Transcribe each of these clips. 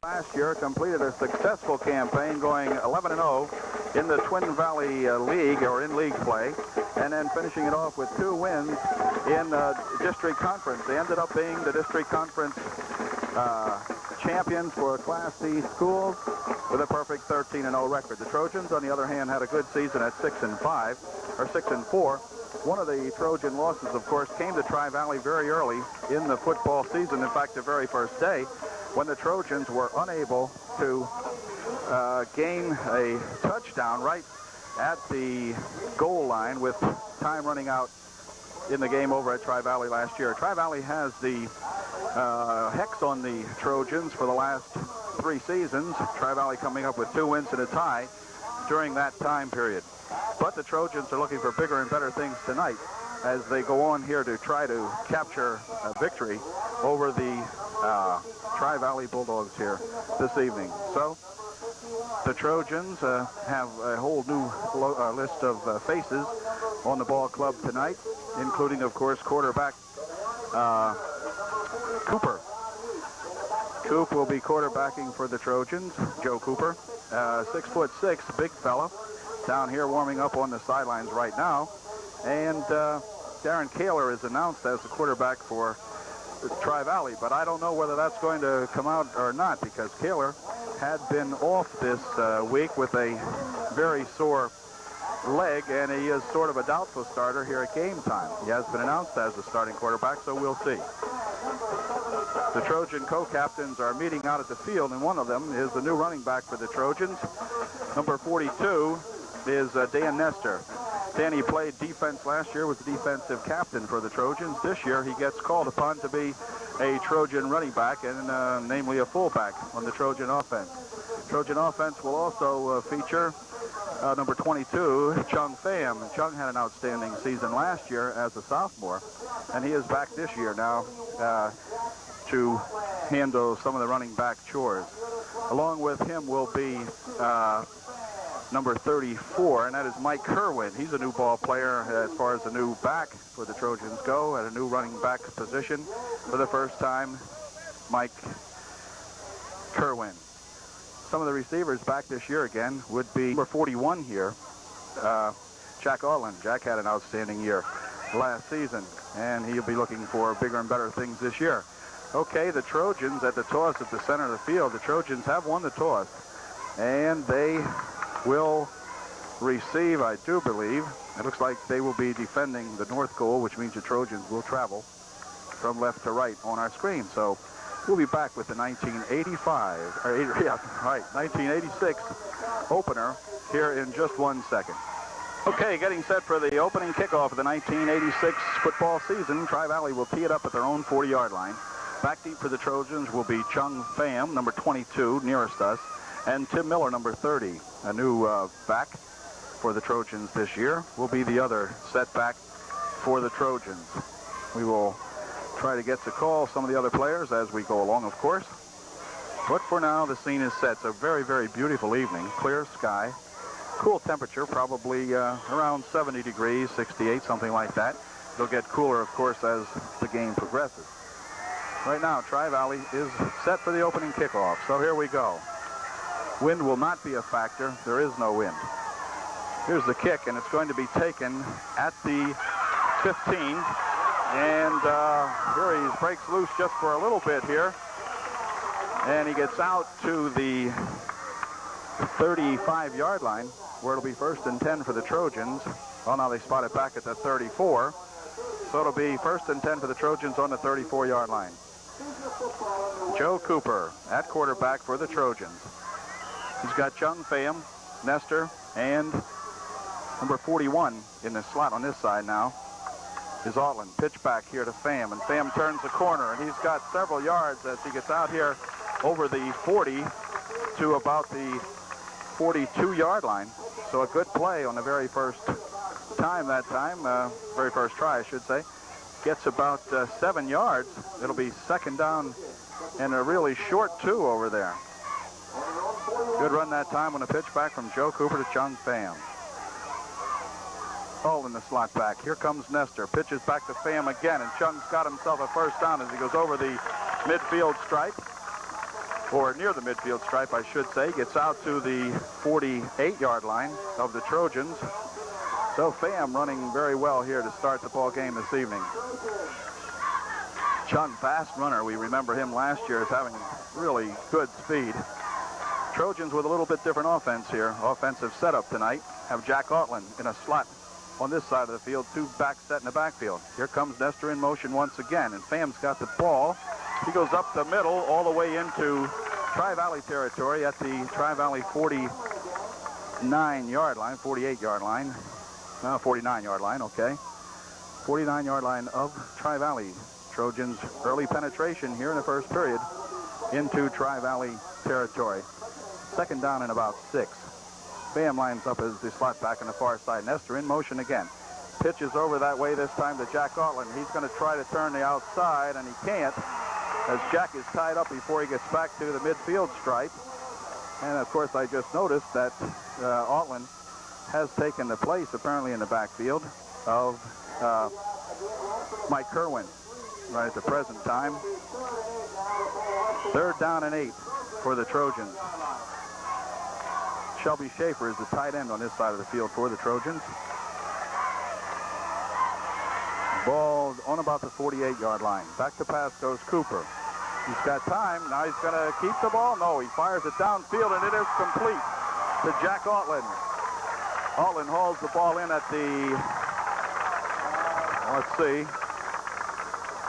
Last year completed a successful campaign going 11-0 in the Twin Valley League, or in league play, and then finishing it off with 2 wins in district conference. They ended up being the district conference champions for Class C schools with a perfect 13-0 record. The Trojans, on the other hand, had a good season at 6-5 or 6-4. One of the Trojan losses, of course, came to Tri-Valley very early in the football season. In fact, the very first day, when the Trojans were unable to gain a touchdown right at the goal line with time running out in the game over at Tri-Valley last year. Tri-Valley has the hex on the Trojans for the last 3 seasons. Tri-Valley coming up with 2 wins and a tie during that time period. But the Trojans are looking for bigger and better things tonight as they go on here to try to capture a victory over the Tri-Valley Bulldogs here this evening. So the Trojans have a whole new list of faces on the ball club tonight, including, of course, quarterback Cooper. Coop will be quarterbacking for the Trojans. Joe Cooper, 6'6", big fella, down here warming up on the sidelines right now. And Darren Kaler is announced as the quarterback for Tri-Valley, but I don't know whether that's going to come out or not, because Kaler had been off this week with a very sore leg, and he is sort of a doubtful starter here at game time. He has been announced as the starting quarterback, so we'll see. The Trojan co-captains are meeting out at the field, and one of them is the new running back for the Trojans. Number 42 is Dan Nestor. Danny played defense last year, was the defensive captain for the Trojans. This year he gets called upon to be a Trojan running back, and namely a fullback on the Trojan offense. Trojan offense will also feature number 22, Chung Pham. Chung had an outstanding season last year as a sophomore, and he is back this year now to handle some of the running back chores. Along with him will be number 34, and that is Mike Kerwin. He's a new ball player as far as the new back for the Trojans go, at a new running back position for the first time, Mike Kerwin. Some of the receivers back this year again would be number 41 here, Jack Orland. Jack had an outstanding year last season, and he'll be looking for bigger and better things this year. Okay, the Trojans at the toss at the center of the field. The Trojans have won the toss, and they will receive, I do believe. It looks like they will be defending the north goal, which means the Trojans will travel from left to right on our screen. So we'll be back with the 1986 opener here in just 1 second. Okay, getting set for the opening kickoff of the 1986 football season. Tri-Valley will tee it up at their own 40-yard line. Back deep for the Trojans will be Chung Pham, number 22, nearest us, and Tim Miller, number 30, a new back for the Trojans this year, will be the other set back for the Trojans. We will try to get to call some of the other players as we go along, of course. But for now, the scene is set. It's a very, very beautiful evening. Clear sky, cool temperature, probably around 70 degrees, 68, something like that. It'll get cooler, of course, as the game progresses. Right now, Tri-Valley is set for the opening kickoff. So here we go. Wind will not be a factor. There is no wind. Here's the kick, and it's going to be taken at the 15. And here he breaks loose just for a little bit here. And he gets out to the 35-yard line, where it'll be 1st and 10 for the Trojans. Well, now they spot it back at the 34. So it'll be 1st and 10 for the Trojans on the 34-yard line. Joe Cooper at quarterback for the Trojans. He's got Chung Pham, Nestor, and number 41 in the slot on this side now is Orland. Pitch back here to Pham, and Pham turns the corner, and he's got several yards as he gets out here over the 40 to about the 42-yard line. So a good play on the very first time that time, very first try, I should say. Gets about 7 yards. It'll be 2nd down and a really short 2 over there. Good run that time on a pitch back from Joe Cooper to Chung Pham. All in the slot back. Here comes Nestor. Pitches back to Pham again, and Chung's got himself a 1st down as he goes over the midfield stripe. or near the midfield stripe, I should say. Gets out to the 48-yard line of the Trojans. So Pham running very well here to start the ball game this evening. Chung, fast runner. We remember him last year as having really good speed. Trojans with a little bit different offense here. Offensive setup tonight. Have Jack Otland in a slot on this side of the field. Two back set in the backfield. Here comes Nestor in motion once again, and Pham's got the ball. He goes up the middle all the way into Tri-Valley territory at the Tri-Valley 49-yard line, 48-yard line. 49-yard line, okay. 49-yard line of Tri-Valley. Trojans early penetration here in the first period into Tri-Valley territory. Second down and about 6. Pham lines up as the slot back on the far side. Nestor in motion again. Pitches over that way this time to Jack Otland. He's going to try to turn the outside, and he can't, as Jack is tied up before he gets back to the midfield stripe. And, of course, I just noticed that Otland has taken the place, apparently, in the backfield of Mike Kerwin right at the present time. Third down and 8 for the Trojans. Shelby Schaefer is the tight end on this side of the field for the Trojans. Ball on about the 48-yard line. Back to pass goes Cooper. He's got time. Now he's going to keep the ball. No, he fires it downfield, and it is complete to Jack Otland. Otland hauls the ball in at the, let's see.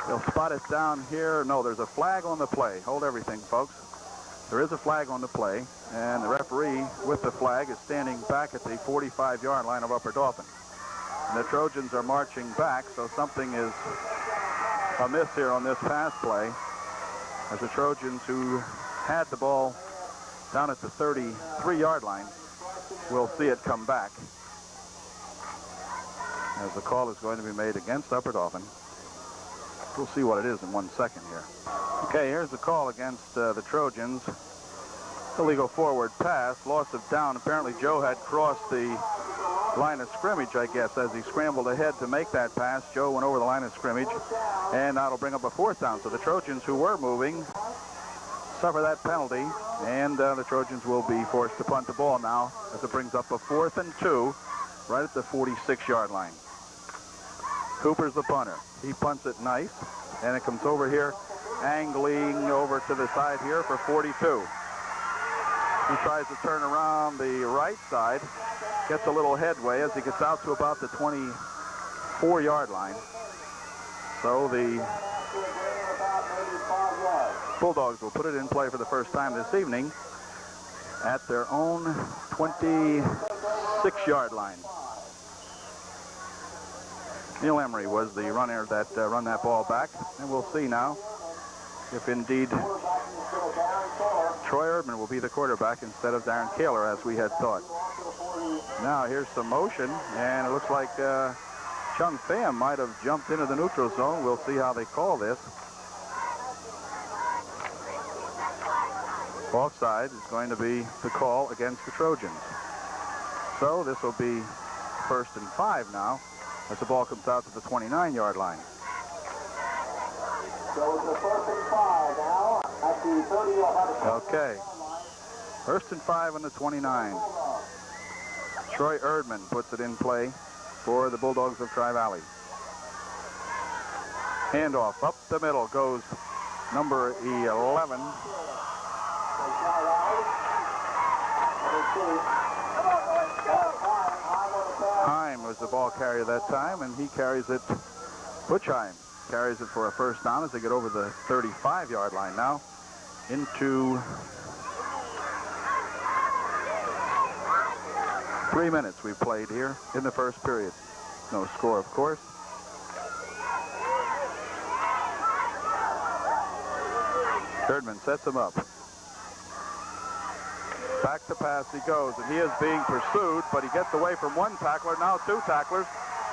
They'll spot it down here. No, there's a flag on the play. Hold everything, folks. There is a flag on the play, and the referee with the flag is standing back at the 45-yard line of Upper Dauphin. And the Trojans are marching back, so something is amiss here on this pass play, as the Trojans, who had the ball down at the 33-yard line, will see it come back, as the call is going to be made against Upper Dauphin. We'll see what it is in 1 second here. Okay, here's the call against the Trojans. Illegal forward pass, loss of down. Apparently Joe had crossed the line of scrimmage, I guess, as he scrambled ahead to make that pass. Joe went over the line of scrimmage, and that'll bring up a 4th down. So the Trojans, who were moving, suffer that penalty, and the Trojans will be forced to punt the ball now, as it brings up a 4th and 2 right at the 46-yard line. Cooper's the punter. He punts it nice, and it comes over here, angling over to the side here for 42. He tries to turn around the right side, gets a little headway as he gets out to about the 24-yard line. So the Bulldogs will put it in play for the first time this evening at their own 26-yard line. Neil Emery was the runner that run that ball back, and we'll see now if indeed Troy Erdman will be the quarterback instead of Darren Kaler, as we had thought. Now here's some motion, and it looks like Chung Pham might have jumped into the neutral zone. We'll see how they call this. Offside is going to be the call against the Trojans. So this will be 1st and 5 now, as the ball comes out to the 29-yard line. So it's a 1st and 5 now at the 30. Okay. 1st and 5 on the 29. Troy Erdman puts it in play for the Bulldogs of Tri-Valley. Handoff up the middle goes number 11. Heim was the ball carrier that time, and he carries it. Butch Heim carries it for a 1st down as they get over the 35-yard line now into 3 minutes we've played here in the first period. No score, of course. Erdman sets him up. Back to pass he goes, and he is being pursued, but he gets away from 1 tackler, now 2 tacklers.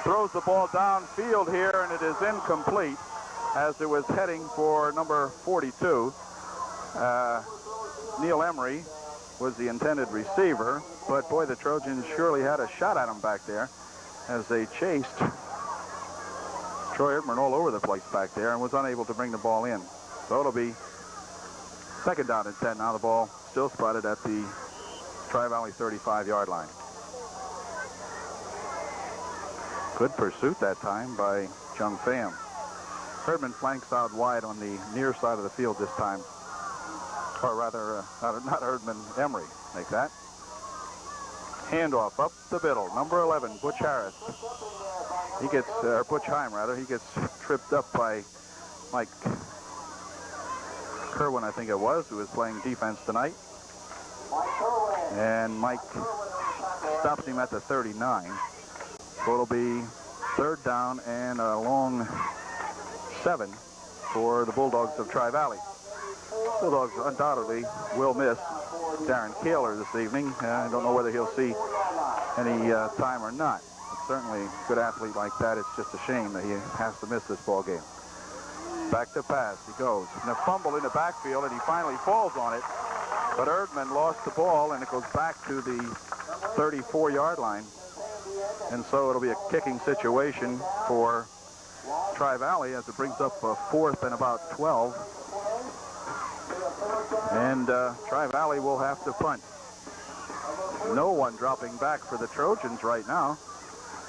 Throws the ball downfield here, and it is incomplete as it was heading for number 42. Neil Emery was the intended receiver, but boy, the Trojans surely had a shot at him back there as they chased Troy Erdman all over the place back there and was unable to bring the ball in. So it'll be Second down and 10. Now the ball still spotted at the Tri-Valley 35-yard line. Good pursuit that time by Chung Pham. Herdman flanks out wide on the near side of the field this time. Or rather, not Herdman, Emery make that. Handoff up the middle. Number 11, Butch Harris. He gets, Butch Heim rather, he gets tripped up by Mike Kerwin, I think it was, who was playing defense tonight. And Mike stops him at the 39. So it'll be third down and a long 7 for the Bulldogs of Tri-Valley. Bulldogs undoubtedly will miss Darren Kaler this evening. I don't know whether he'll see any time or not. But certainly a good athlete like that, it's just a shame that he has to miss this ball game. Back to pass, he goes. And a fumble in the backfield, and he finally falls on it. But Erdman lost the ball, and it goes back to the 34-yard line. And so it'll be a kicking situation for Tri-Valley as it brings up a 4th and about 12. And Tri-Valley will have to punt. No one dropping back for the Trojans right now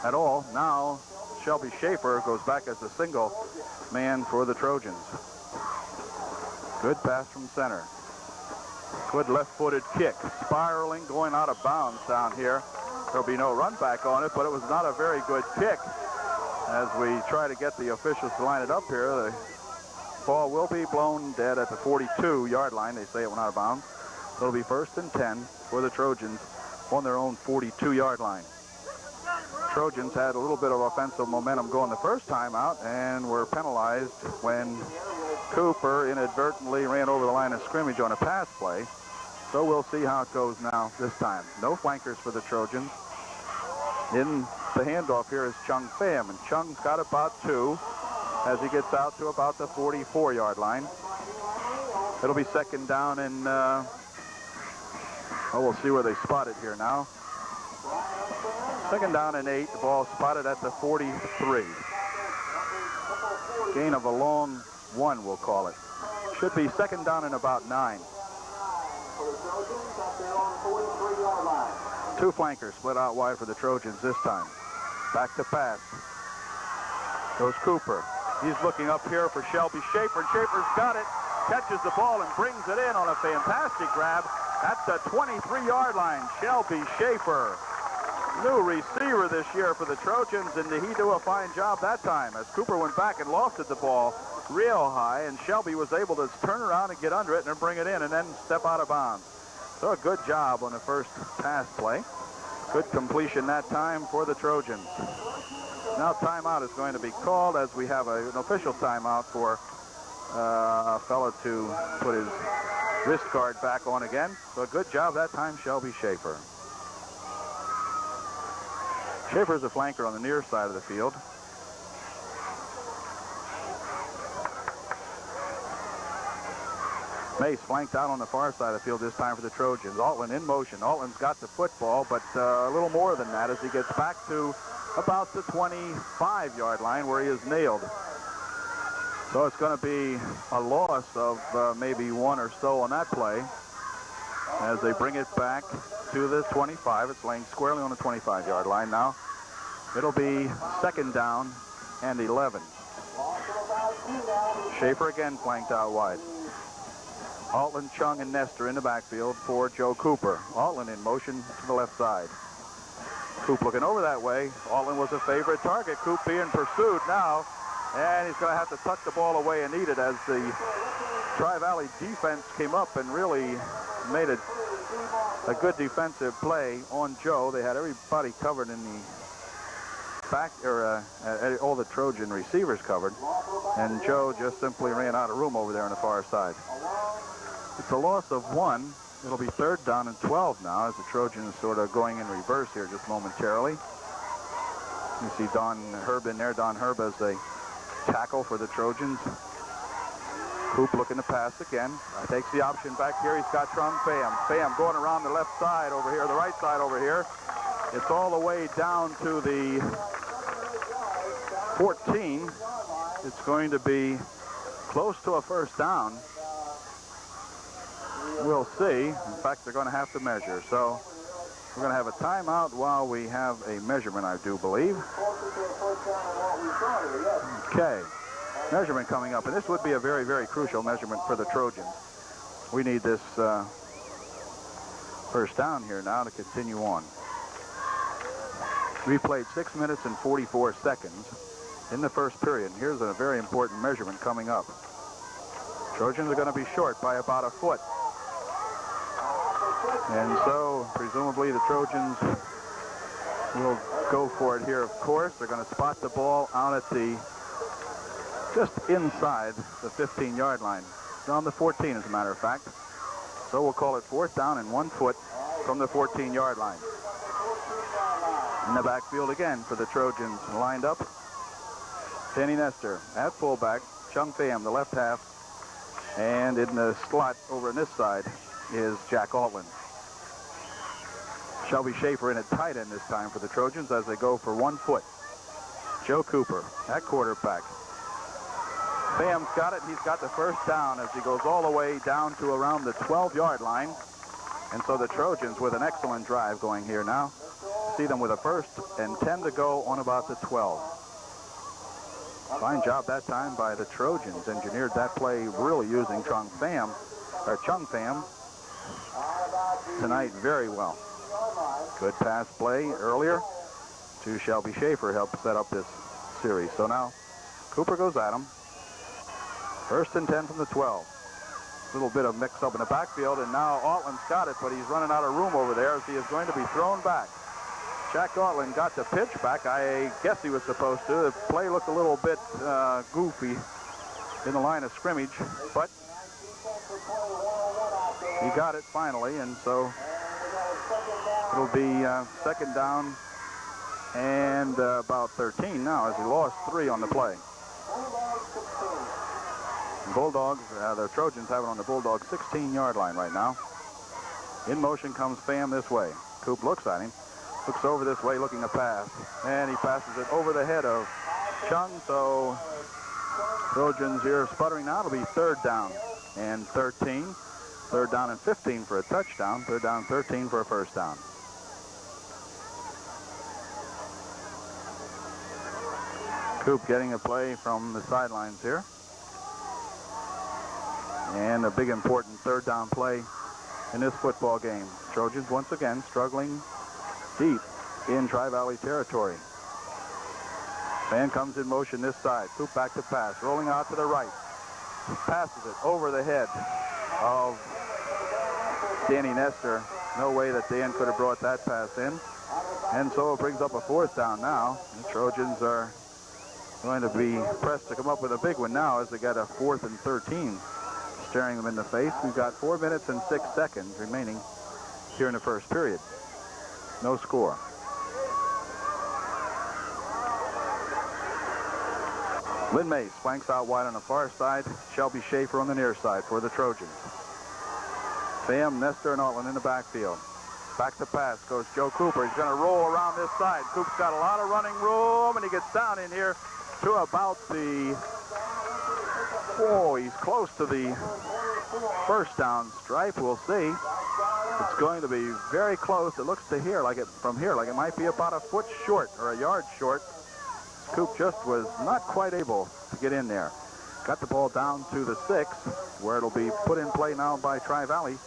at all. Now Shelby Schaefer goes back as the single man for the Trojans. Good pass from center. Good left-footed kick. Spiraling, going out of bounds down here. There'll be no run back on it, but it was not a very good kick. As we try to get the officials to line it up here, the ball will be blown dead at the 42-yard line. They say it went out of bounds. It'll be 1st and 10 for the Trojans on their own 42-yard line. Trojans had a little bit of offensive momentum going the first time out and were penalized when Cooper inadvertently ran over the line of scrimmage on a pass play. So we'll see how it goes now this time. No flankers for the Trojans. In the handoff here is Chung Pham, and Chung's got about 2 as he gets out to about the 44-yard line. It'll be second down and, we'll see where they spot it here now. Second down and 8, the ball spotted at the 43. Gain of a long 1, we'll call it. Should be second down and about 9. 2 flankers split out wide for the Trojans this time. Back to pass. Goes Cooper. He's looking up here for Shelby Schaefer, and Schaefer's got it. Catches the ball and brings it in on a fantastic grab at the 23-yard line. Shelby Schaefer, new receiver this year for the Trojans, and he did a fine job that time as Cooper went back and lofted the ball real high, and Shelby was able to turn around and get under it and then bring it in and then step out of bounds. So a good job on the first pass play. Good completion that time for the Trojans. Now timeout is going to be called as we have an official timeout for a fellow to put his wrist guard back on again. So a good job that time, Shelby Schaefer. Schaefer's a flanker on the near side of the field. Mace flanked out on the far side of the field this time for the Trojans. Altman in motion. Altman's got the football, but a little more than that as he gets back to about the 25-yard line where he is nailed. So it's going to be a loss of maybe 1 or so on that play as they bring it back to the 25. It's laying squarely on the 25-yard line now. It'll be second down and 11. Schaefer again flanked out wide. Altman, Chung, and Nestor in the backfield for Joe Cooper. Altman in motion to the left side. Coop looking over that way. Altman was a favorite target. Coop being pursued now, and he's going to have to tuck the ball away and eat it as the Tri-Valley defense came up and really made it a good defensive play on Joe. They had everybody covered in the back, or all the Trojan receivers covered, and Joe just simply ran out of room over there on the far side. It's a loss of 1. It'll be third down and 12 now as the Trojans sort of going in reverse here just momentarily. You see Don Herb in there. Don Herb as a tackle for the Trojans. Coop looking to pass again. Takes the option back here. He's got Trung Pham. Pham going around the left side over here, the right side over here. It's all the way down to the 14. It's going to be close to a first down. We'll see. In fact, they're going to have to measure. So we're going to have a timeout while we have a measurement, I do believe. Okay. Measurement coming up. And this would be a very, very crucial measurement for the Trojans. We need this first down here now to continue on. We played 6 minutes and 44 seconds in the first period. And here's a very important measurement coming up. Trojans are going to be short by about a foot. And so, presumably, the Trojans will go for it here, of course. They're going to spot the ball out at the, just inside the 15-yard line. On the 14, as a matter of fact. So we'll call it 4th down and 1 foot from the 14-yard line. In the backfield again for the Trojans, lined up. Danny Nestor at fullback. Chung Pham, the left half. And in the slot over on this side is Jack Altland. Shelby Schaefer in at tight end this time for the Trojans as they go for 1 foot. Joe Cooper at quarterback. Pham's got it. He's got the first down as he goes all the way down to around the 12-yard line. And so the Trojans with an excellent drive going here now. See them with a 1st and 10 to go on about the 12. Fine job that time by the Trojans. Engineered that play really using Chung Pham tonight very well. Good pass play earlier to Shelby Schaefer, helped set up this series. So now Cooper goes at him. 1st and 10 from the 12. A little bit of mix up in the backfield, and now Altland's got it, but he's running out of room over there as he is going to be thrown back. Jack Altland got the pitch back. I guess he was supposed to. The play looked a little bit goofy in the line of scrimmage, but he got it finally, and so it'll be 2nd down and about 13 now as he lost 3 on the play. Bulldogs, the Trojans have it on the Bulldogs 16-yard line right now. In motion comes Pham this way. Coop looks at him, looks over this way looking to pass, and he passes it over the head of Chung. So Trojans here sputtering now. It'll be 3rd down and 13. 3rd down and 15 for a touchdown. 3rd down and 13 for a 1st down. Coop getting a play from the sidelines here. And a big important 3rd down play in this football game. Trojans once again struggling deep in Tri-Valley territory. Pham comes in motion this side. Coop back to pass. Rolling out to the right. Passes it over the head of Danny Nestor. No way that Dan could have brought that pass in. And so it brings up a 4th down now. The Trojans are going to be pressed to come up with a big one now as they got a 4th and 13 staring them in the face. We've got 4 minutes and 6 seconds remaining here in the first period. No score. Lynn Mace flanks out wide on the far side. Shelby Schaefer on the near side for the Trojans. Pham, Nestor, and Altland in the backfield. Back to pass goes Joe Cooper. He's going to roll around this side. Coop's got a lot of running room, and he gets down in here to about the... Oh, he's close to the 1st down stripe. We'll see. It's going to be very close. It looks to here like it from here like it might be about a foot short or a yard short. Coop just was not quite able to get in there. Got the ball down to the 6, where it'll be put in play now by Tri-Valley.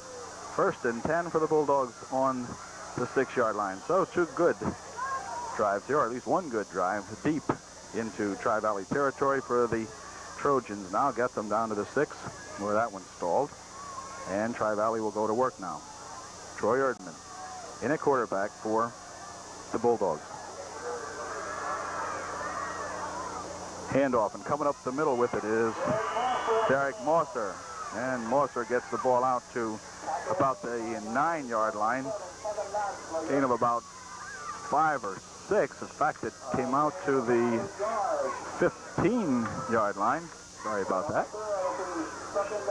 1st and 10 for the Bulldogs on the 6-yard line. So 2 good drives here, or at least 1 good drive deep into Tri-Valley territory for the Trojans. Now get them down to the 6, where that one stalled. And Tri-Valley will go to work now. Troy Erdman in at quarterback for the Bulldogs. Handoff, and coming up the middle with it is Derek Mosser. And Mosser gets the ball out to about the 9-yard line. Gain of about 5 or 6. In fact, it came out to the 15-yard line. Sorry about that.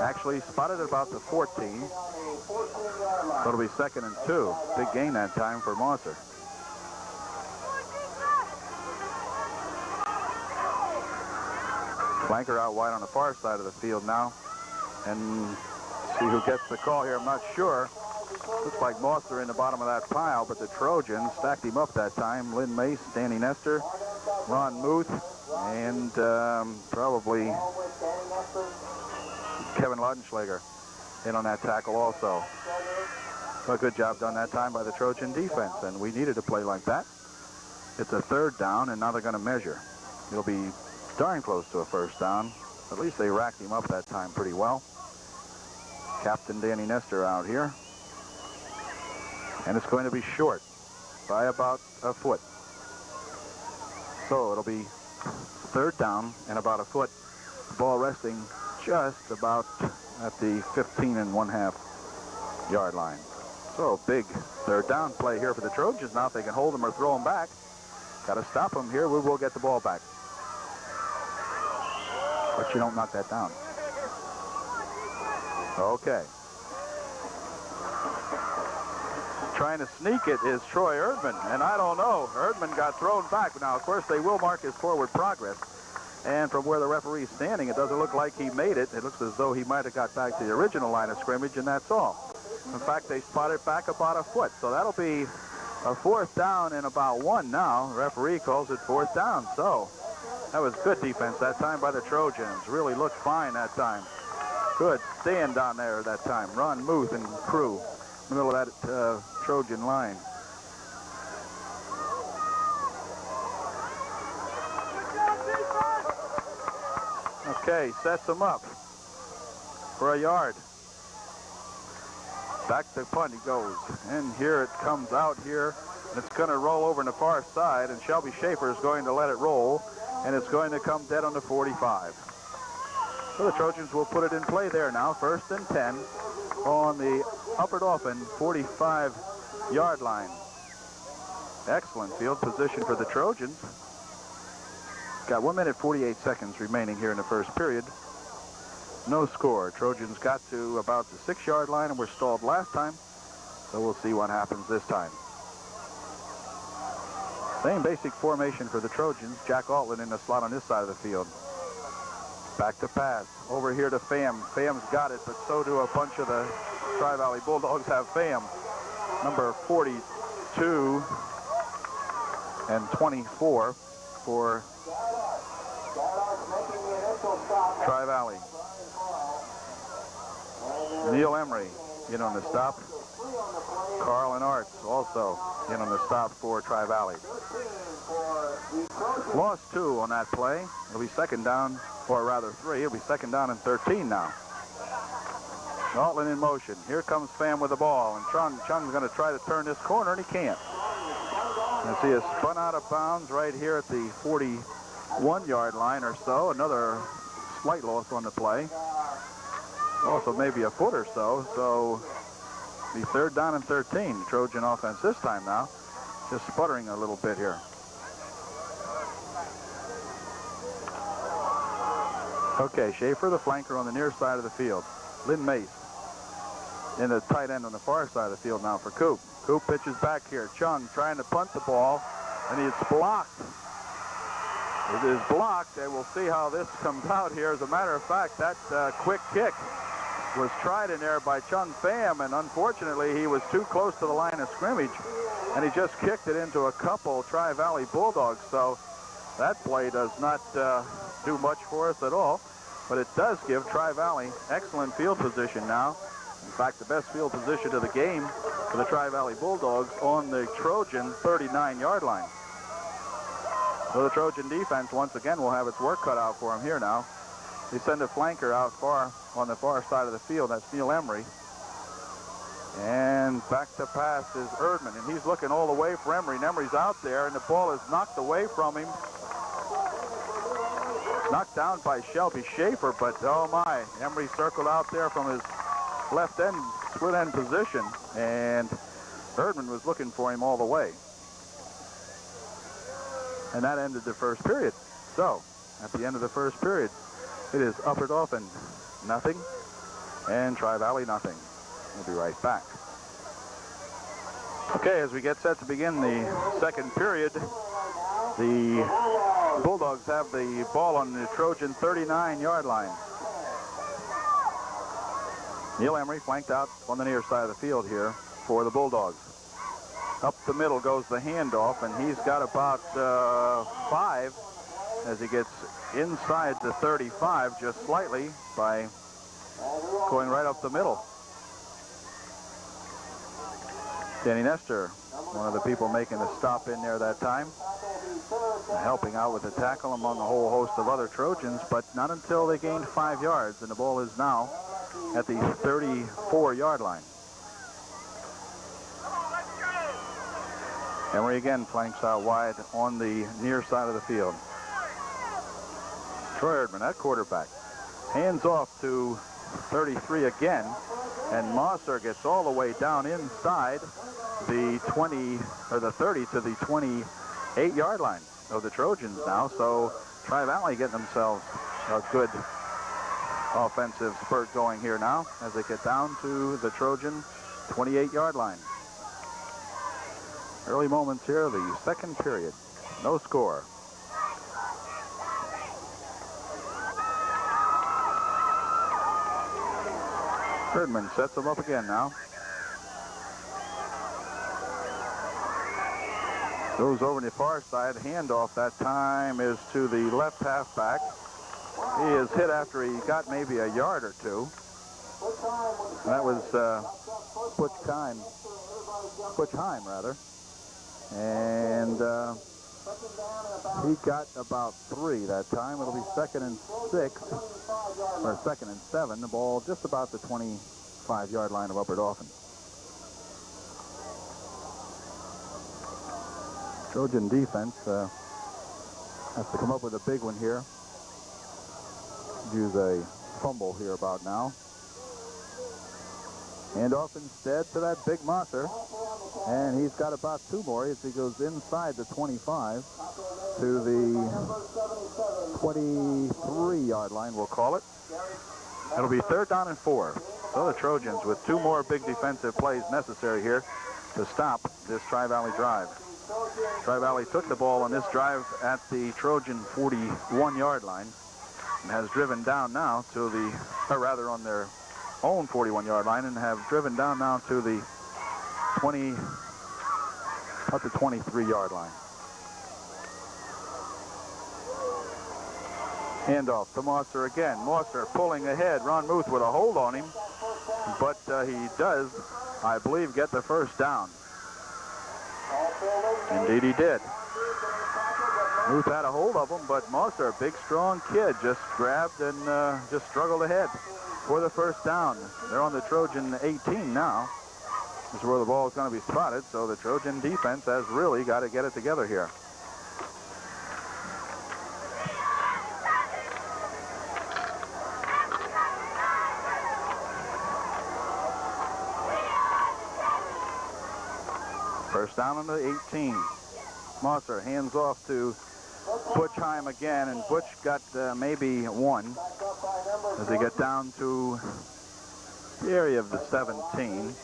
Actually spotted at about the 14. So it'll be 2nd and 2. Big gain that time for Mosser. Flanker out wide on the far side of the field now. And See who gets the call here. I'm not sure. Looks like Mosser in the bottom of that pile, but the Trojans stacked him up that time. Lynn Mace, Danny Nestor, Ron Muth, and probably Kevin Laudenschlager in on that tackle also. A good job done that time by the Trojan defense, and we needed a play like that. It's a third down, and now they're going to measure. It'll be darn close to a first down. At least they racked him up that time pretty well. Captain Danny Nestor out here. And it's going to be short by about a foot. So it'll be third down and about a foot. The ball resting just about at the 15½ yard line. So big third down play here for the Trojans. Now if they can hold them or throw them back, got to stop them here. We will get the ball back. But you don't knock that down. Okay. Trying to sneak it is Troy Erdman, and I don't know. Erdman got thrown back. Now, of course, they will mark his forward progress. And from where the referee's standing, it doesn't look like he made it. It looks as though he might have got back to the original line of scrimmage, and that's all. In fact, they spotted back about a foot. So that'll be a fourth down and about one now. The referee calls it fourth down. So that was good defense that time by the Trojans. Really looked fine that time. Good stand down there that time. Ron Muth and crew in the middle of that Trojan line. Okay, sets them up for a yard. Back to punt he goes. And here it comes out here. And it's going to roll over on the far side. And Shelby Schaefer is going to let it roll. And it's going to come dead on the 45. So the Trojans will put it in play there now. 1st and 10 on the Upper Dauphin 45-yard line. Excellent field position for the Trojans. Got 1 minute 48 seconds remaining here in the first period. No score. Trojans got to about the 6-yard line and were stalled last time. So we'll see what happens this time. Same basic formation for the Trojans. Jack Altman in the slot on this side of the field. Back to pass. Over here to Pham. Pham's got it, but so do a bunch of the Tri-Valley Bulldogs have Pham. Number 42 and 24 for Tri-Valley. Neil Emery in on the stop. Carlin Arts also in on the stop for Tri-Valley. Lost 2 on that play. It'll be second down, or rather 3. It'll be second down and 13 now. Altman in motion. Here comes Pham with the ball, and Chung's going to try to turn this corner, and he can't. And see is spun out of bounds right here at the 41-yard line or so. Another slight loss on the play. Also maybe a foot or so. So the third down and 13. Trojan offense this time now. Just sputtering a little bit here. Okay, Schaefer, the flanker on the near side of the field. Lynn Mace in the tight end on the far side of the field now for Coop. Coop pitches back here. Chung trying to punt the ball, and it's blocked. It is blocked, and we'll see how this comes out here. As a matter of fact, that quick kick was tried in there by Chung Pham, and unfortunately he was too close to the line of scrimmage, and he just kicked it into a couple Tri-Valley Bulldogs. So that play does not do much for us at all, but it does give Tri-Valley excellent field position now. In fact, the best field position of the game for the Tri-Valley Bulldogs on the Trojan 39-yard line. So the Trojan defense once again will have its work cut out for them here now. They send a flanker out far on the far side of the field. That's Neil Emery. And back to pass is Erdman, and he's looking all the way for Emery, and Emery's out there, and the ball is knocked away from him. Knocked down by Shelby Schaefer, but oh my, Emery circled out there from his left end, split end position, and Erdman was looking for him all the way. And that ended the first period. So, at the end of the first period, it is Upper Dauphin nothing, and Tri-Valley nothing. We'll be right back. Okay, as we get set to begin the second period, the Bulldogs have the ball on the Trojan 39-yard line. Neil Emery flanked out on the near side of the field here for the Bulldogs. Up the middle goes the handoff, and he's got about 5 as he gets inside the 35 just slightly by going right up the middle. Danny Nestor, one of the people making the stop in there that time, helping out with the tackle among a whole host of other Trojans, but not until they gained 5 yards, and the ball is now at the 34-yard line. Emery again flanks out wide on the near side of the field. Troy Erdman at quarterback. Hands off to 33 again, and Mosser gets all the way down inside the 20 or the 30 to the 28-yard line of the Trojans now. So Tri-Valley getting themselves a good offensive spurt going here now as they get down to the Trojan 28-yard line. Early moments here, the second period. No score. Erdman sets them up again now. Goes over to the far side. Handoff that time is to the left halfback. He is hit after he got maybe a yard or two. That was Butch Heim, rather. And he got about 3 that time. It'll be 2nd and 6, or 2nd and 7. The ball just about the 25-yard line of Upper Dauphin. Trojan defense has to come up with a big one here. Use a fumble here about now. Hand off instead to that big Mosser. And he's got about 2 more as he goes inside the 25 to the 23-yard line, we'll call it. It'll be 3rd down and 4. So the Trojans with 2 more big defensive plays necessary here to stop this Tri-Valley drive. Tri-Valley took the ball on this drive at the Trojan 41-yard line and has driven down now to the, or rather on their own 41-yard line, and have driven down now to the 23-yard line. Handoff to Mosser again. Mosser pulling ahead. Ron Muth with a hold on him, but he does, I believe, get the first down. Indeed he did. Muth had a hold of him, but Mosser, a big, strong kid, just grabbed and just struggled ahead for the first down. They're on the Trojan 18 now. This is where the ball is going to be spotted, so the Trojan defense has really got to get it together here. First down on the 18. Mosser hands off to Butch Heim again, and Butch got maybe 1 as they get down to the area of the 17.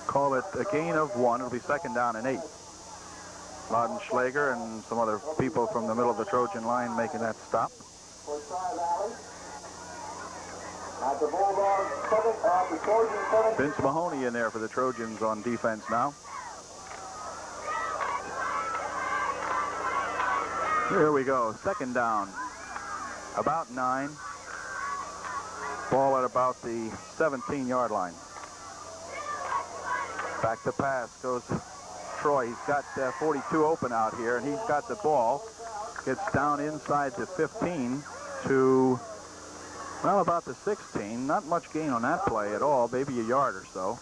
Call it a gain of 1. It'll be 2nd down and 8. Loudon Schlager and some other people from the middle of the Trojan line making that stop. Vince Mahoney in there for the Trojans on defense now. Here we go. 2nd down. About 9. Ball at about the 17-yard line. Back to pass goes Troy. He's got 42 open out here, and he's got the ball. Gets down inside the 15 to, well, about the 16. Not much gain on that play at all, maybe a yard or so.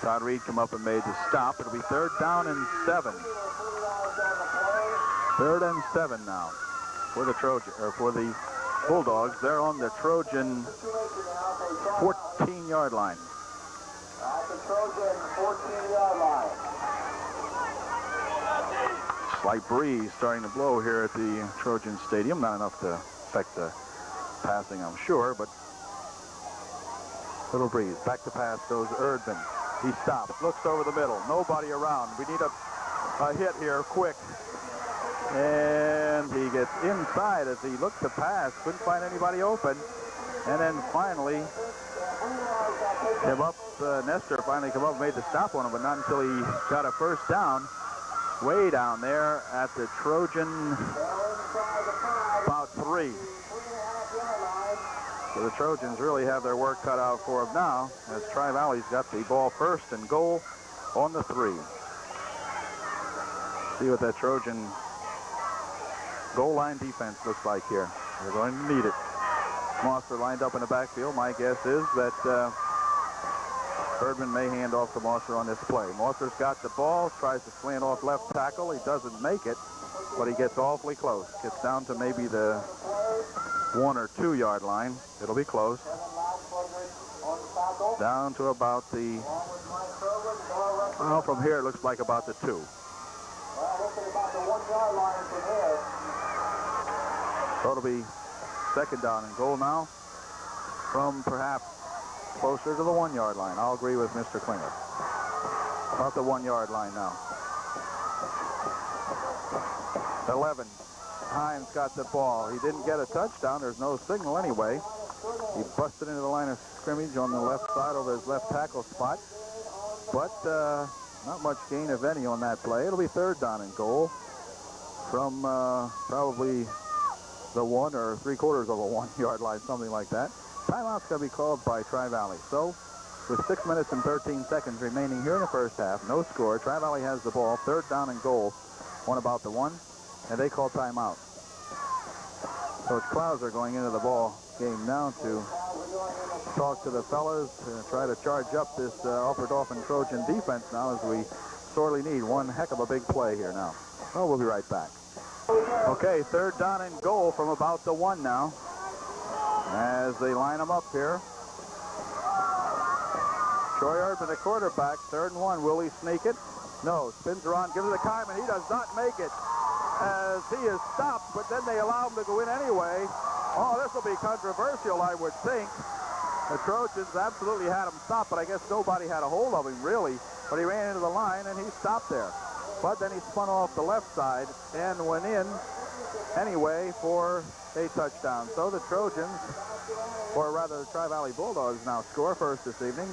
Todd Reed come up and made the stop. It'll be 3rd down and 7. 3rd and 7 now for the Trojan, or for the Bulldogs. They're on the Trojan 14-yard line. At the Trojan 14-yard line. Slight breeze starting to blow here at the Trojan Stadium. Not enough to affect the passing, I'm sure, but little breeze. Back to pass goes Erdman. He stops, looks over the middle. Nobody around. We need a hit here quick. And he gets inside as he looked to pass. Couldn't find anybody open. And then finally, Came up, Nestor finally came up and made the stop on him, but not until he got a first down. Way down there at the Trojan, about 3. So the Trojans really have their work cut out for them now, as Tri-Valley's got the ball first and goal on the 3. See what that Trojan goal line defense looks like here. They're going to need it. Mosser lined up in the backfield. My guess is that Herdman may hand off to Mosser on this play. Mosser's got the ball, tries to slant off left tackle. He doesn't make it, but he gets awfully close. Gets down to maybe the 1 or 2 yard line. It'll be close. Down to about the, well, from here it looks like about the 2. So it'll be second down and goal now from perhaps closer to the 1 yard line. I'll agree with Mr. Klinger. About the 1 yard line now. 11. Hines got the ball. He didn't get a touchdown. There's no signal anyway. He busted into the line of scrimmage on the left side over his left tackle spot. But not much gain, if any, on that play. It'll be third down and goal from probably the 1 or 3/4 of a 1 yard line, something like that. Timeout's going to be called by Tri-Valley. So with 6 minutes and 13 seconds remaining here in the first half, no score. Tri-Valley has the ball, third down and goal, on about the 1, and they call timeout. Coach Klauser going into the ball game now to talk to the fellas, try to charge up this Alfred-Dauphin Trojan defense now, as we sorely need one heck of a big play here now. Well, we'll be right back. Okay, third down and goal from about the 1 now, as they line them up here. Troy Erdman, the quarterback, 3rd and 1. Will he sneak it? No. Spins around, gives it to Kyman. He does not make it, as he is stopped, but then they allow him to go in anyway. Oh, this will be controversial, I would think. The Trojans absolutely had him stopped, but I guess nobody had a hold of him, really. But he ran into the line, and he stopped there. But then he spun off the left side and went in anyway for a touchdown. So the Trojans, or rather the Tri-Valley Bulldogs, now score first this evening,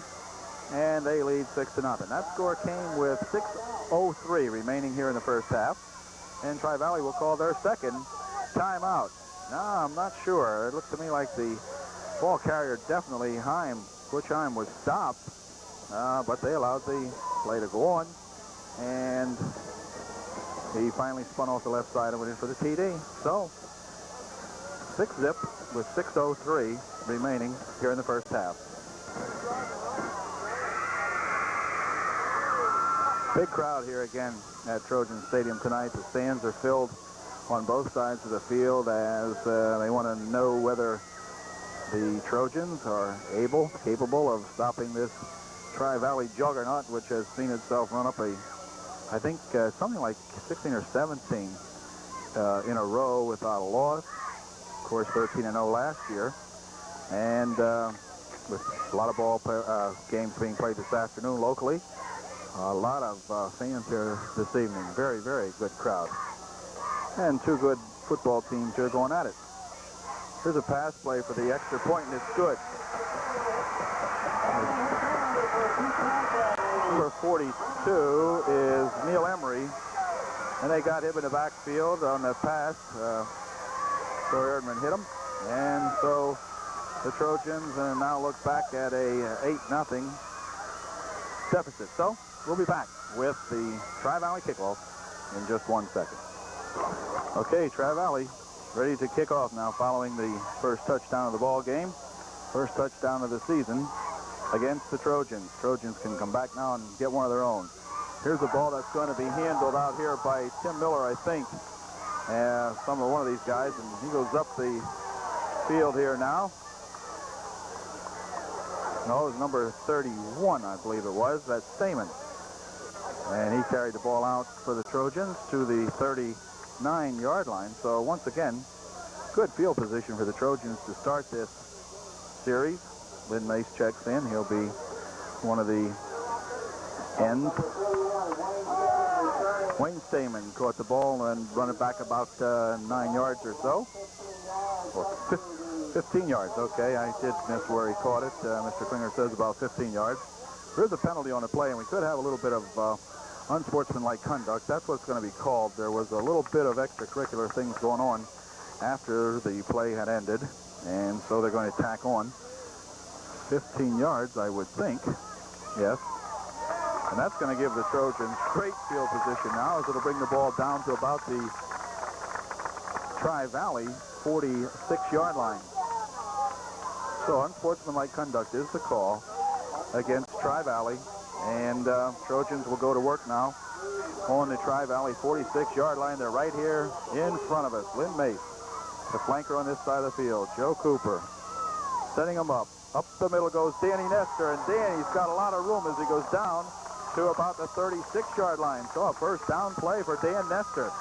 and they lead 6-0. That score came with 6:03 remaining here in the first half, and Tri-Valley will call their second timeout. Now, I'm not sure. It looked to me like the ball carrier, definitely Butch Heim, was stopped, but they allowed the play to go on, and he finally spun off the left side and went in for the TD. So 6-zip with 6:03 remaining here in the first half. Big crowd here again at Trojan Stadium tonight. The stands are filled on both sides of the field, as they want to know whether the Trojans are capable of stopping this Tri-Valley juggernaut, which has seen itself run up I think something like 16 or 17 in a row without a loss. Of course, 13-0 last year. And with a lot of ball games being played this afternoon locally. A lot of fans here this evening. Very, very good crowd. And 2 good football teams here going at it. Here's a pass play for the extra point, and it's good. Number 42 is Neil Emery, and they got him in the backfield on the pass. Troy Erdman hit him, and so the Trojans now look back at a 8-0 deficit. So we'll be back with the Tri-Valley kickoff in just 1 second. Okay, Tri-Valley ready to kick off now following the first touchdown of the ball game. First touchdown of the season against the Trojans. Trojans can come back now and get one of their own. Here's a ball that's going to be handled out here by Tim Miller, I think. One of these guys, and he goes up the field here now. No, it was number 31, I believe it was. That's Stamen. And he carried the ball out for the Trojans to the 39-yard line. So once again, good field position for the Trojans to start this series. Lynn Mace checks in. He'll be one of the ends. Wayne Stamen caught the ball and run it back about 9 yards or so. Or 15 yards, okay. I did miss where he caught it. Mr. Klinger says about 15 yards. There's a penalty on the play, and we could have a little bit of unsportsmanlike conduct. That's what's going to be called. There was a little bit of extracurricular things going on after the play had ended, and so they're going to tack on 15 yards, I would think. Yes. And that's going to give the Trojans great field position now, as it'll bring the ball down to about the Tri-Valley 46-yard line. So unsportsmanlike conduct is the call against Tri-Valley, and Trojans will go to work now on the Tri-Valley 46-yard line. They're right here in front of us. Lynn Mace, the flanker on this side of the field. Joe Cooper setting him up. Up the middle goes Danny Nestor, and Danny's got a lot of room as he goes down to about the 36-yard line. So a first down play for Dan Nestor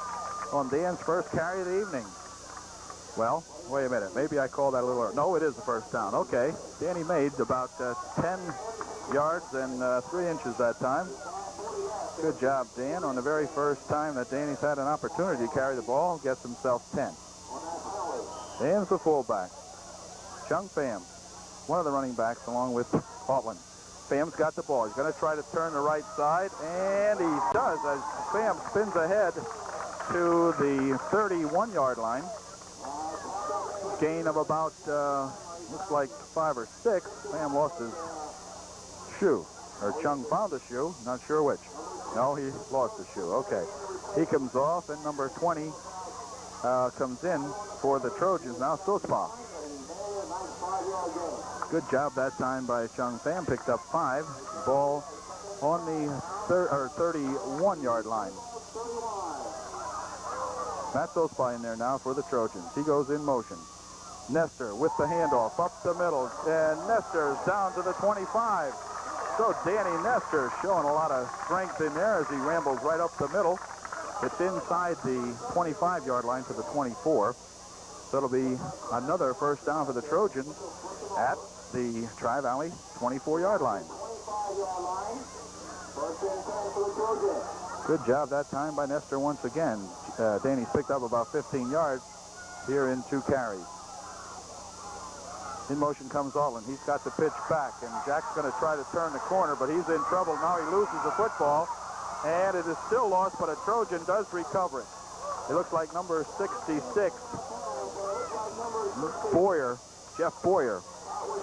on Dan's first carry of the evening. Well, wait a minute. Maybe I called that a little early. No, it is the first down. Okay. Danny made about 10 yards and 3 inches that time. Good job, Dan. On the very first time that Danny's had an opportunity to carry the ball, gets himself 10. Dan's the fullback. Chung Pham, one of the running backs, along with Altland. Pham's got the ball. He's going to try to turn the right side, and he does as Pham spins ahead to the 31-yard line. Gain of about, looks like 5 or 6. Pham lost his shoe, or Chung found a shoe, not sure which. No, he lost his shoe. Okay. He comes off, and number 20 comes in for the Trojans now, Sospa. Good job that time by Chung Pham. Picked up 5. Ball on the 31-yard line. Matt Sospa in there now for the Trojans. He goes in motion. Nestor with the handoff up the middle, and Nestor's down to the 25. So Danny Nestor showing a lot of strength in there as he rambles right up the middle. It's inside the 25-yard line to the 24. So it'll be another first down for the Trojans at the Tri-Valley 24-yard line. Good job that time by Nestor once again. Danny's picked up about 15 yards here in 2 carries. In motion comes Altland. He's got the pitch back, and Jack's going to try to turn the corner, but he's in trouble. Now he loses the football, and it is still lost, but a Trojan does recover it. It looks like number 66, Boyer, Jeff Boyer,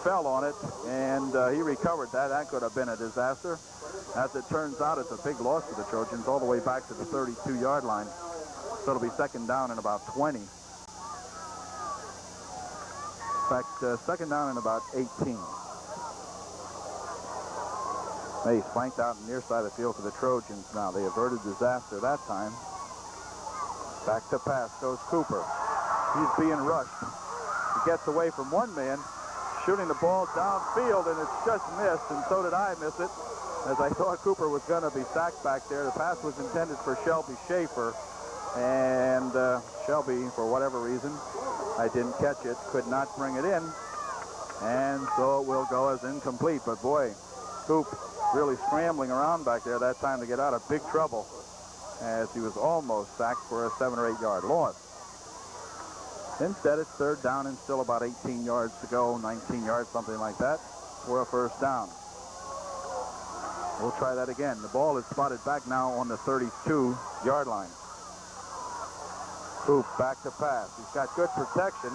fell on it, and he recovered that. That could have been a disaster. As it turns out, it's a big loss for the Trojans all the way back to the 32-yard line. So it'll be second down in about 20. In fact, second down in about 18. Mace flanked out on the near side of the field for the Trojans now. They averted disaster that time. Back to pass goes Cooper. He's being rushed. He gets away from one man, shooting the ball downfield, and it's just missed, and so did I miss it, as I thought Cooper was going to be sacked back there. The pass was intended for Shelby Schaefer, and Shelby, for whatever reason, I didn't catch it, could not bring it in, and so it will go as incomplete. But boy, Coop really scrambling around back there that time to get out of big trouble, as he was almost sacked for a 7 or 8 yard loss. Instead, it's third down and still about 18 yards to go, 19 yards, something like that, for a first down. We'll try that again. The ball is spotted back now on the 32-yard line. Coop back to pass. He's got good protection.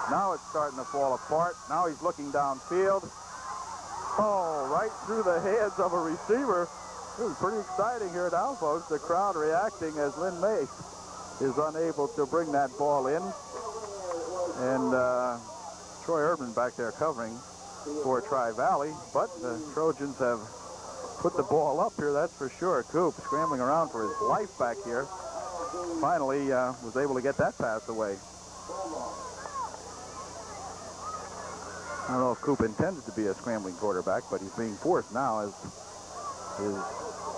Now it's starting to fall apart. Now he's looking downfield. Oh, right through the hands of a receiver. It was pretty exciting here now, folks. The crowd reacting as Lynn Mace is unable to bring that ball in. And Troy Urban back there covering for Tri-Valley. But the Trojans have put the ball up here, that's for sure. Coop scrambling around for his life back here. Finally was able to get that pass away. I don't know if Coop intended to be a scrambling quarterback, but he's being forced now as his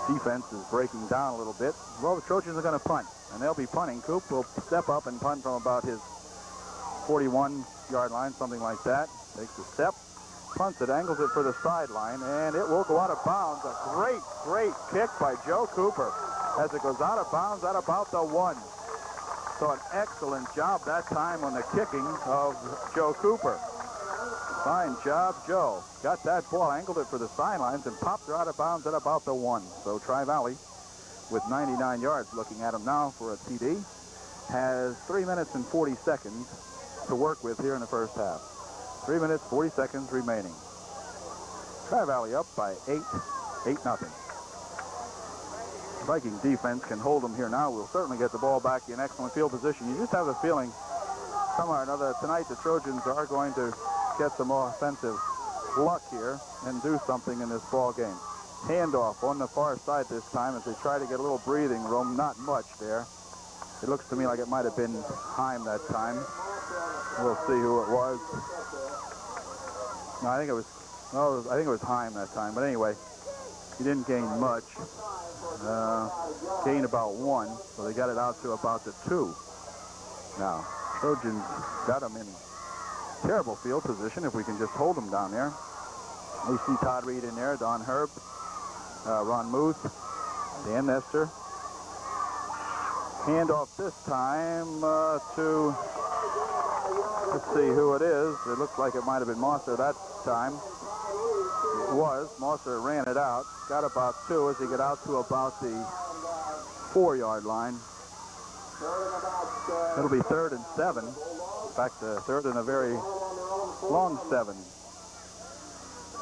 defense is breaking down a little bit. Well, the Trojans are going to punt, and they'll be punting. Coop will step up and punt from about his 41-yard line, something like that. Takes a step, punts it, angles it for the sideline, and it will go out of bounds. A great, great kick by Joe Cooper as it goes out of bounds at about the 1. So an excellent job that time on the kicking of Joe Cooper. Fine job, Joe. Got that ball, angled it for the sidelines, and popped her out of bounds at about the 1. So Tri-Valley, with 99 yards, looking at him now for a TD, has 3 minutes and 40 seconds to work with here in the first half. 3 minutes, 40 seconds remaining. Tri-Valley up by 8-0. Viking defense can hold them here now. We'll certainly get the ball back in excellent field position. You just have a feeling somehow or another tonight the Trojans are going to get some more offensive luck here and do something in this ball game. Handoff on the far side this time as they try to get a little breathing room. Not much there. It looks to me like it might have been Heim that time. We'll see who it was. No, I think it was Heim that time. But anyway, he didn't gain much. Gained about 1, so they got it out to about the 2. Now, Trojans got them in terrible field position if we can just hold them down there. We see Todd Reed in there, Don Herb, Ron Muth, Dan Nestor. Handoff this time to, let's see who it is. It looks like it might have been Mosser that time. It was. Mosser ran it out. Got about 2 as he got out to about the 4-yard line. It'll be 3rd and 7. In fact, the 3rd and a very long 7.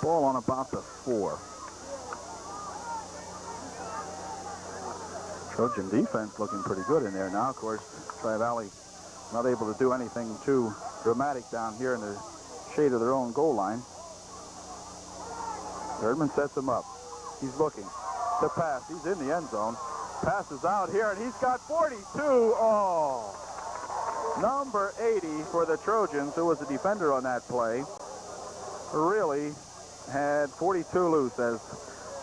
Ball on about the 4. Trojan defense looking pretty good in there now. Of course, Tri-Valley not able to do anything too dramatic down here in the shade of their own goal line. Erdman sets him up. He's looking to pass. He's in the end zone. Passes out here, and he's got 42. Oh! Number 80 for the Trojans, who was the defender on that play, really had 42 loose as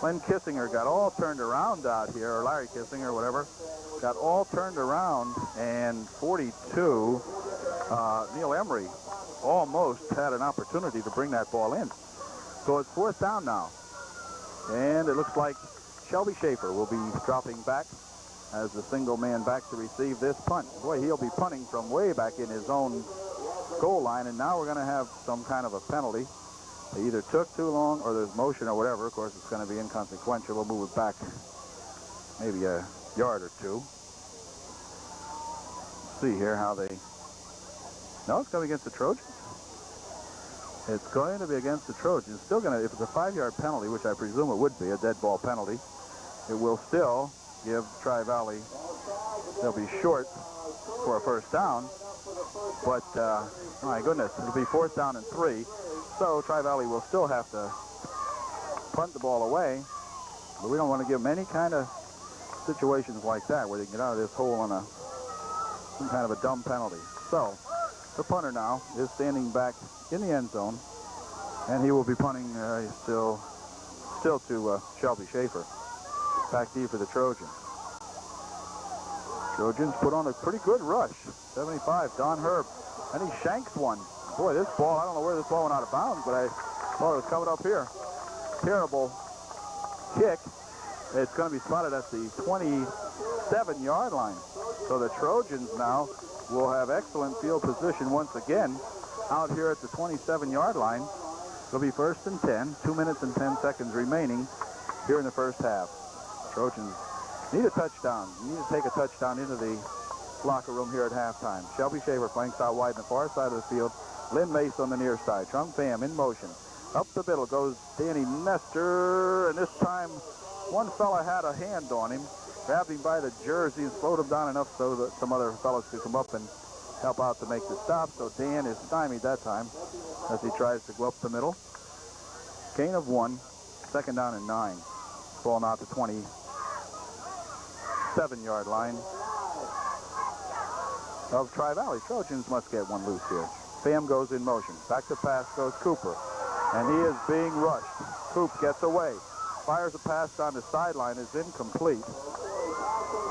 Len Kissinger got all turned around out here, or Larry Kissinger, whatever, got all turned around, and 42, Neil Emery almost had an opportunity to bring that ball in. So it's 4th down now. And it looks like Shelby Schaefer will be dropping back as the single man back to receive this punt. Boy, he'll be punting from way back in his own goal line, and now we're going to have some kind of a penalty. They either took too long or there's motion or whatever. Of course, it's going to be inconsequential. We'll move it back maybe a yard or 2. See here how they... No, it's going against the Trojans. It's going to be against the Trojans. Still going to, if it's a 5-yard penalty, which I presume it would be, a dead ball penalty, it will still give Tri-Valley, they'll be short for a 1st down. But, my goodness, it'll be 4th down and 3. So Tri-Valley will still have to punt the ball away. But we don't want to give them any kind of situations like that where they can get out of this hole on some kind of a dumb penalty. So the punter now is standing back in the end zone, and he will be punting still to Shelby Schaefer. Back D for the Trojans. Trojans put on a pretty good rush. 75, Don Herb, and he shanks one. Boy, this ball, I don't know where this ball went out of bounds, but I thought it was coming up here. Terrible kick. It's going to be spotted at the 27-yard line. So the Trojans now will have excellent field position once again out here at the 27-yard line. It'll be 1st and 10, 2 minutes and 10 seconds remaining here in the first half. Trojans need a touchdown. You need to take a touchdown into the locker room here at halftime. Shelby Shaver flanks out wide on the far side of the field. Lynn Mace on the near side. Trung Pham in motion. Up the middle goes Danny Nestor, and this time one fella had a hand on him, grabbed him by the jersey and slowed him down enough so that some other fellows could come up and help out to make the stop. So Dan is stymied that time as he tries to go up the middle. Gain of 1, 2nd down and 9. Ball now to 27-yard line of Tri-Valley. Trojans must get one loose here. Pham goes in motion. Back to pass goes Cooper. And he is being rushed. Coop gets away. Fires a pass down the sideline. Is incomplete.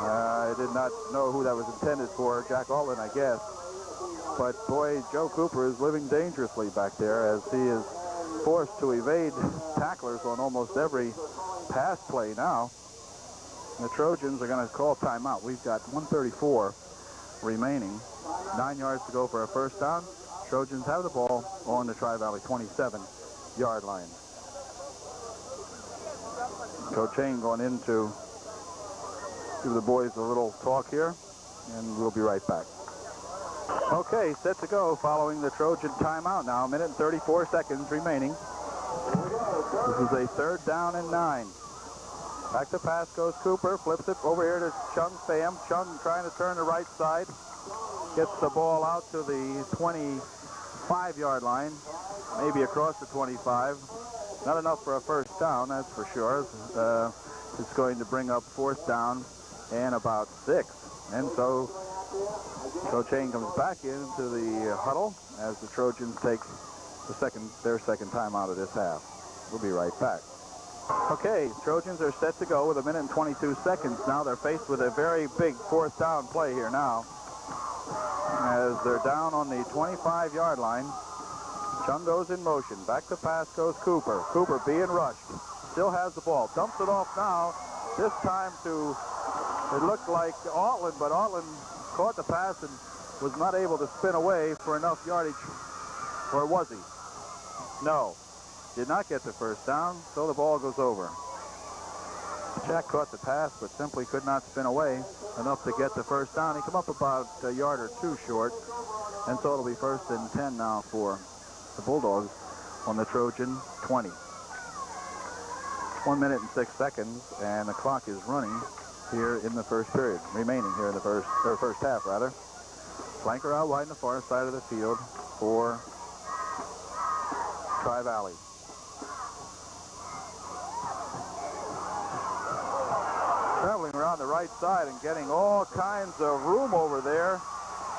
I did not know who that was intended for. Jack Alton, I guess. But boy, Joe Cooper is living dangerously back there as he is forced to evade tacklers on almost every pass play now. The Trojans are going to call timeout. We've got 1:34 remaining. 9 yards to go for a first down. Trojans have the ball on the Tri-Valley 27-yard line. Coach Hain going in to give the boys a little talk here, and we'll be right back. Okay, set to go following the Trojan timeout now. 1 minute and 34 seconds remaining. This is a 3rd down and 9. Back to pass goes Cooper. Flips it over here to Chung Pham. Chung trying to turn the right side. Gets the ball out to the 25-yard line. Maybe across the 25. Not enough for a first down, that's for sure. It's going to bring up 4th down and about 6. And so Coach Hain comes back into the huddle as the Trojans take their second time out of this half. We'll be right back. Okay, Trojans are set to go with 1 minute and 22 seconds now. They're faced with a very big 4th down play here now, as they're down on the 25-yard line. Chung goes in motion. Back to pass goes Cooper. Cooper being rushed. Still has the ball. Dumps it off now. This time to, it looked like Altland, but Altland caught the pass and was not able to spin away for enough yardage. Or was he? No. Did not get the first down, so the ball goes over. Jack caught the pass, but simply could not spin away enough to get the first down. He came up about a yard or 2 short, and so it'll be 1st and 10 now for the Bulldogs on the Trojan 20. 1 minute and 6 seconds, and the clock is running here in the first period, remaining here in the first half rather. Flanker out wide on the far side of the field for Tri-Valley. Traveling around the right side and getting all kinds of room over there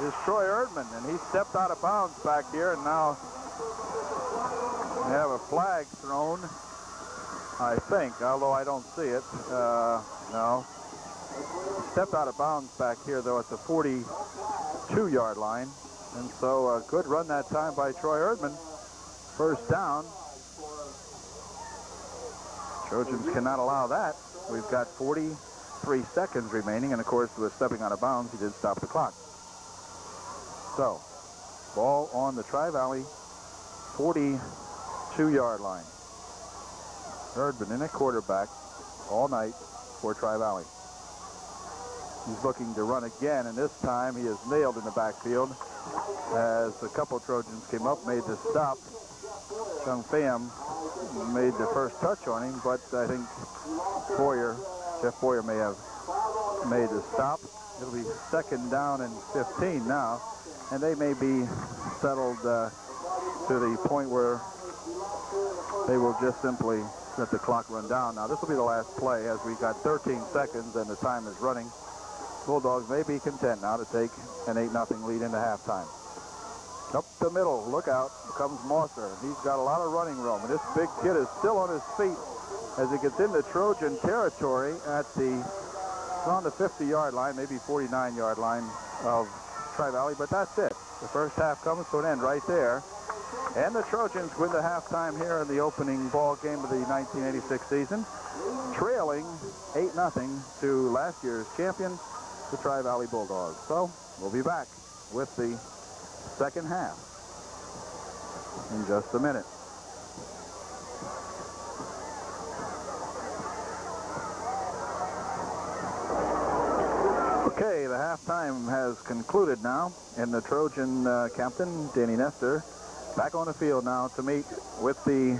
is Troy Erdman, and he stepped out of bounds back here, and now we have a flag thrown, I think, although I don't see it. No. Stepped out of bounds back here, though, at the 42-yard line, and so a good run that time by Troy Erdman. First down. Trojans cannot allow that. We've got 43 seconds remaining, and of course, with stepping out of bounds, he did stop the clock. So, ball on the Tri-Valley 42-yard line. Erdman in at quarterback all night for Tri-Valley. He's looking to run again, and this time he is nailed in the backfield as a couple Trojans came up, made the stop. Chung Pham made the first touch on him, but I think Jeff Boyer may have made the stop. It'll be 2nd down and 15 now, and they may be settled to the point where they will just simply let the clock run down. Now, this will be the last play as we've got 13 seconds and the time is running. Bulldogs may be content now to take an 8-0 lead into halftime. Up the middle, look out, comes Mosser. He's got a lot of running room, and this big kid is still on his feet as he gets into Trojan territory at around the 50-yard line, maybe 49-yard line of Tri-Valley, but that's it. The first half comes to an end right there. And the Trojans win the halftime here in the opening ball game of the 1986 season, trailing 8-0 to last year's champion, the Tri-Valley Bulldogs. So we'll be back with the second half in just a minute. Okay, the halftime has concluded now, and the Trojan captain, Danny Nestor, back on the field now to meet with the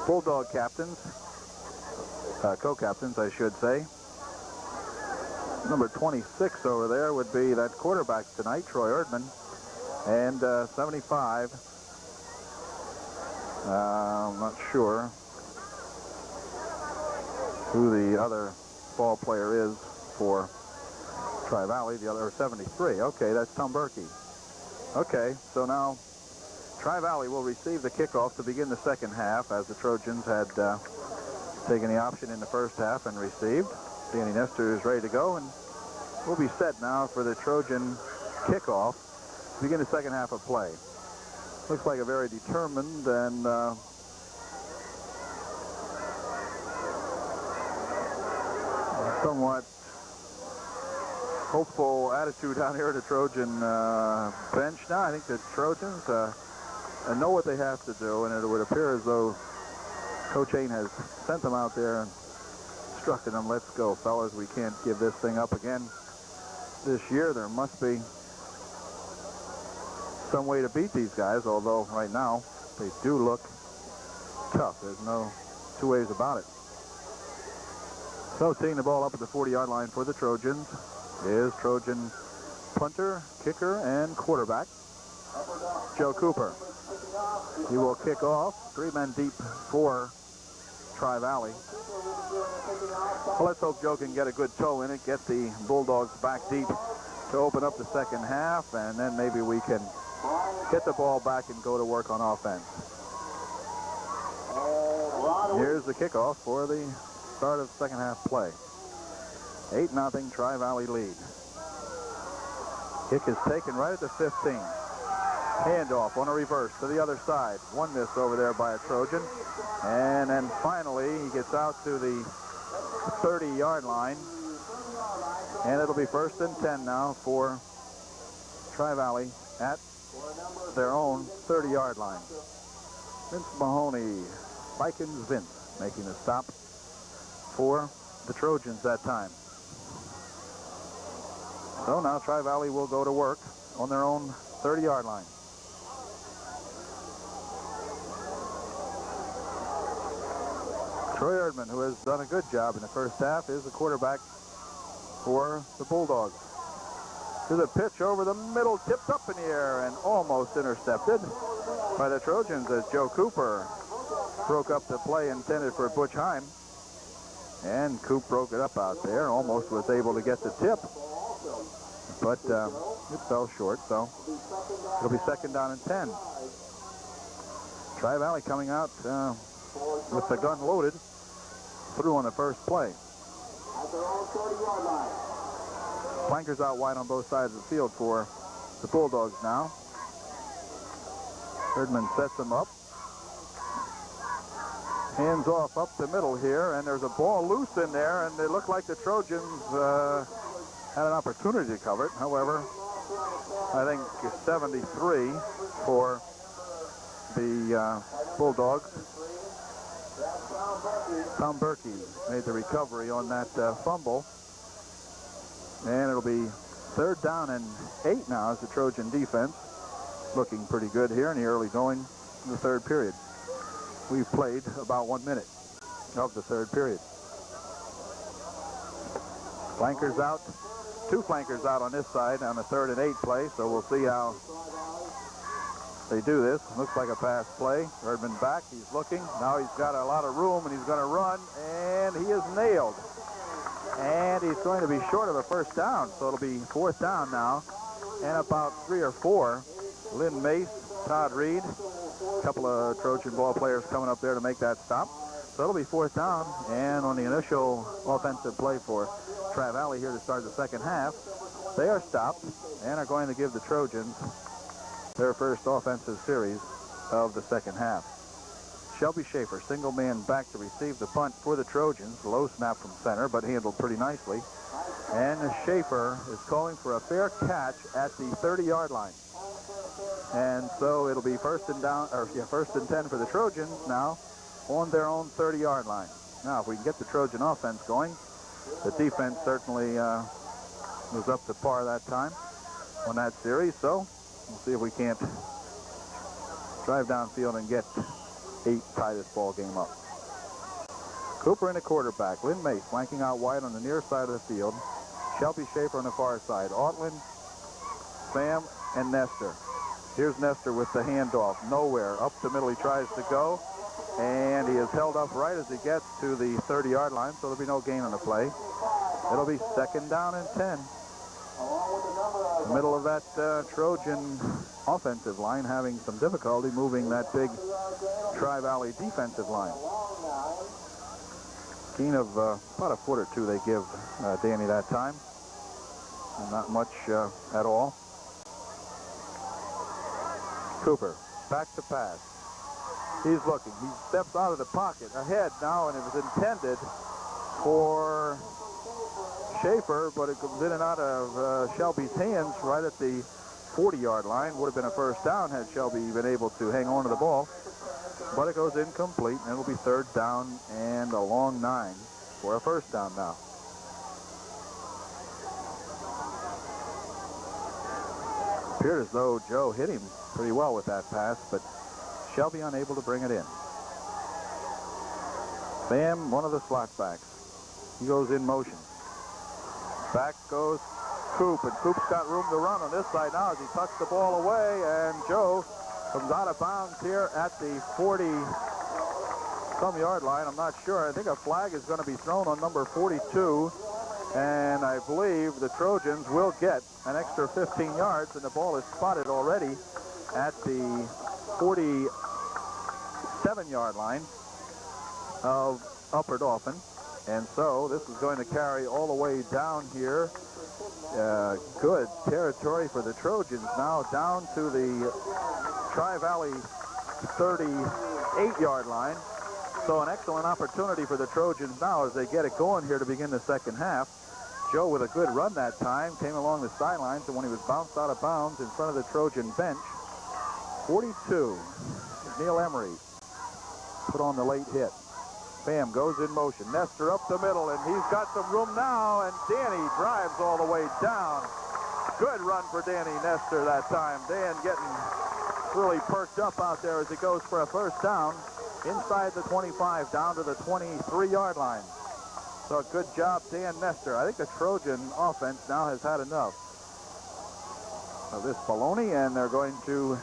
Bulldog captains, co-captains, I should say. Number 26 over there would be that quarterback tonight, Troy Erdman, and 75. I'm not sure who the other ball player is for Tri-Valley. The other 73. Okay, that's Tom Berkey. Okay, so now Tri-Valley will receive the kickoff to begin the second half, as the Trojans had taken the option in the first half and received. Danny Nestor is ready to go, and we'll be set now for the Trojan kickoff to begin the second half of play. Looks like a very determined and somewhat hopeful attitude down here at the Trojan bench now. I think the Trojans know what they have to do, and it would appear as though Coach Hain has sent them out there and instructed them, let's go, fellas. We can't give this thing up again this year. There must be some way to beat these guys, although right now they do look tough. There's no two ways about it. So taking the ball up at the 40-yard line for the Trojans is Trojan punter, kicker, and quarterback, Joe Cooper. He will kick off. 3 men deep for Tri-Valley. Well, let's hope Joe can get a good toe in it, get the Bulldogs back deep to open up the second half, and then maybe we can get the ball back and go to work on offense. Here's the kickoff for the start of second half play. 8-0 Tri-Valley lead. Kick is taken right at the 15. Handoff on a reverse to the other side. One miss over there by a Trojan. And then finally he gets out to the 30-yard line. And it'll be 1st and 10 now for Tri-Valley at their own 30-yard line. Vince Mahoney, Vikings Vince, making the stop for the Trojans that time. So now Tri-Valley will go to work on their own 30-yard line. Troy Erdman, who has done a good job in the first half, is the quarterback for the Bulldogs. To the pitch over the middle, tipped up in the air and almost intercepted by the Trojans as Joe Cooper broke up the play intended for Butch Heim. And Coop broke it up out there, almost was able to get the tip, but it fell short, so it'll be 2nd down and 10. Tri-Valley coming out with the gun loaded through on the first play. Flankers out wide on both sides of the field for the Bulldogs now. Erdman sets them up. Hands off up the middle here, and there's a ball loose in there, and it looked like the Trojans had an opportunity to cover it. However, I think 73 for the Bulldogs. Tom Berkey made the recovery on that fumble. And it'll be 3rd down and 8 now as the Trojan defense looking pretty good here in the early going in the 3rd period. We've played about 1 minute of the 3rd period. Flankers out. 2 flankers out on this side on the 3rd and 8 play, so we'll see how they do this. Looks like a pass play. Erdman back. He's looking. Now he's got a lot of room, and he's going to run, and he is nailed. And he's going to be short of a 1st down, so it'll be 4th down now, and about 3 or 4. Lynn Mace, Todd Reed, a couple of Trojan ball players coming up there to make that stop. So it'll be 4th down, and on the initial offensive play for Tri-Valley here to start the second half, they are stopped and are going to give the Trojans their first offensive series of the second half. Shelby Schaefer, single man back to receive the punt for the Trojans. Low snap from center, but handled pretty nicely. And Schaefer is calling for a fair catch at the 30-yard line. And so it'll be 1st and 10 for the Trojans now on their own 30-yard line. Now, if we can get the Trojan offense going, the defense certainly was up to par that time on that series. So we'll see if we can't drive downfield and get 8, tie this ball game up. Cooper in the quarterback. Lynn Mace flanking out wide on the near side of the field. Shelby Schaefer on the far side. Ortland, Sam, and Nestor. Here's Nestor with the handoff. Nowhere. Up the middle he tries to go. And he is held up right as he gets to the 30-yard line, so there'll be no gain on the play. It'll be 2nd down and 10. The middle of that Trojan offensive line having some difficulty moving that big Tri-Valley defensive line. Gain of about a foot or 2 they give Danny that time. And not much at all. Cooper, back to pass. He's looking. He steps out of the pocket ahead now, and it was intended for Schaefer, but it comes in and out of Shelby's hands right at the 40-yard line. Would have been a first down had Shelby been able to hang on to the ball. But it goes incomplete, and it'll be third down and a long 9 for a first down now. Appeared as though Joe hit him pretty well with that pass, but Shelby unable to bring it in. Sam, one of the slot backs. He goes in motion. Back goes Coop, and Coop's got room to run on this side now as he tucks the ball away, and Joe comes out of bounds here at the 40-some-yard line. I'm not sure. I think a flag is going to be thrown on number 42, and I believe the Trojans will get an extra 15 yards, and the ball is spotted already at the 47-yard line of Upper Dauphin. And so this is going to carry all the way down here. Good territory for the Trojans now down to the Tri-Valley 38-yard line. So an excellent opportunity for the Trojans now as they get it going here to begin the second half. Joe with a good run that time came along the sidelines, and when he was bounced out of bounds in front of the Trojan bench, 42, Neil Emery put on the late hit. Bam goes in motion. Nestor up the middle, and he's got some room now, and Danny drives all the way down. Good run for Danny Nestor that time. Dan getting really perked up out there as he goes for a first down inside the 25 down to the 23-yard line. So good job, Dan Nestor. I think the Trojan offense now has had enough of this baloney, and they're going to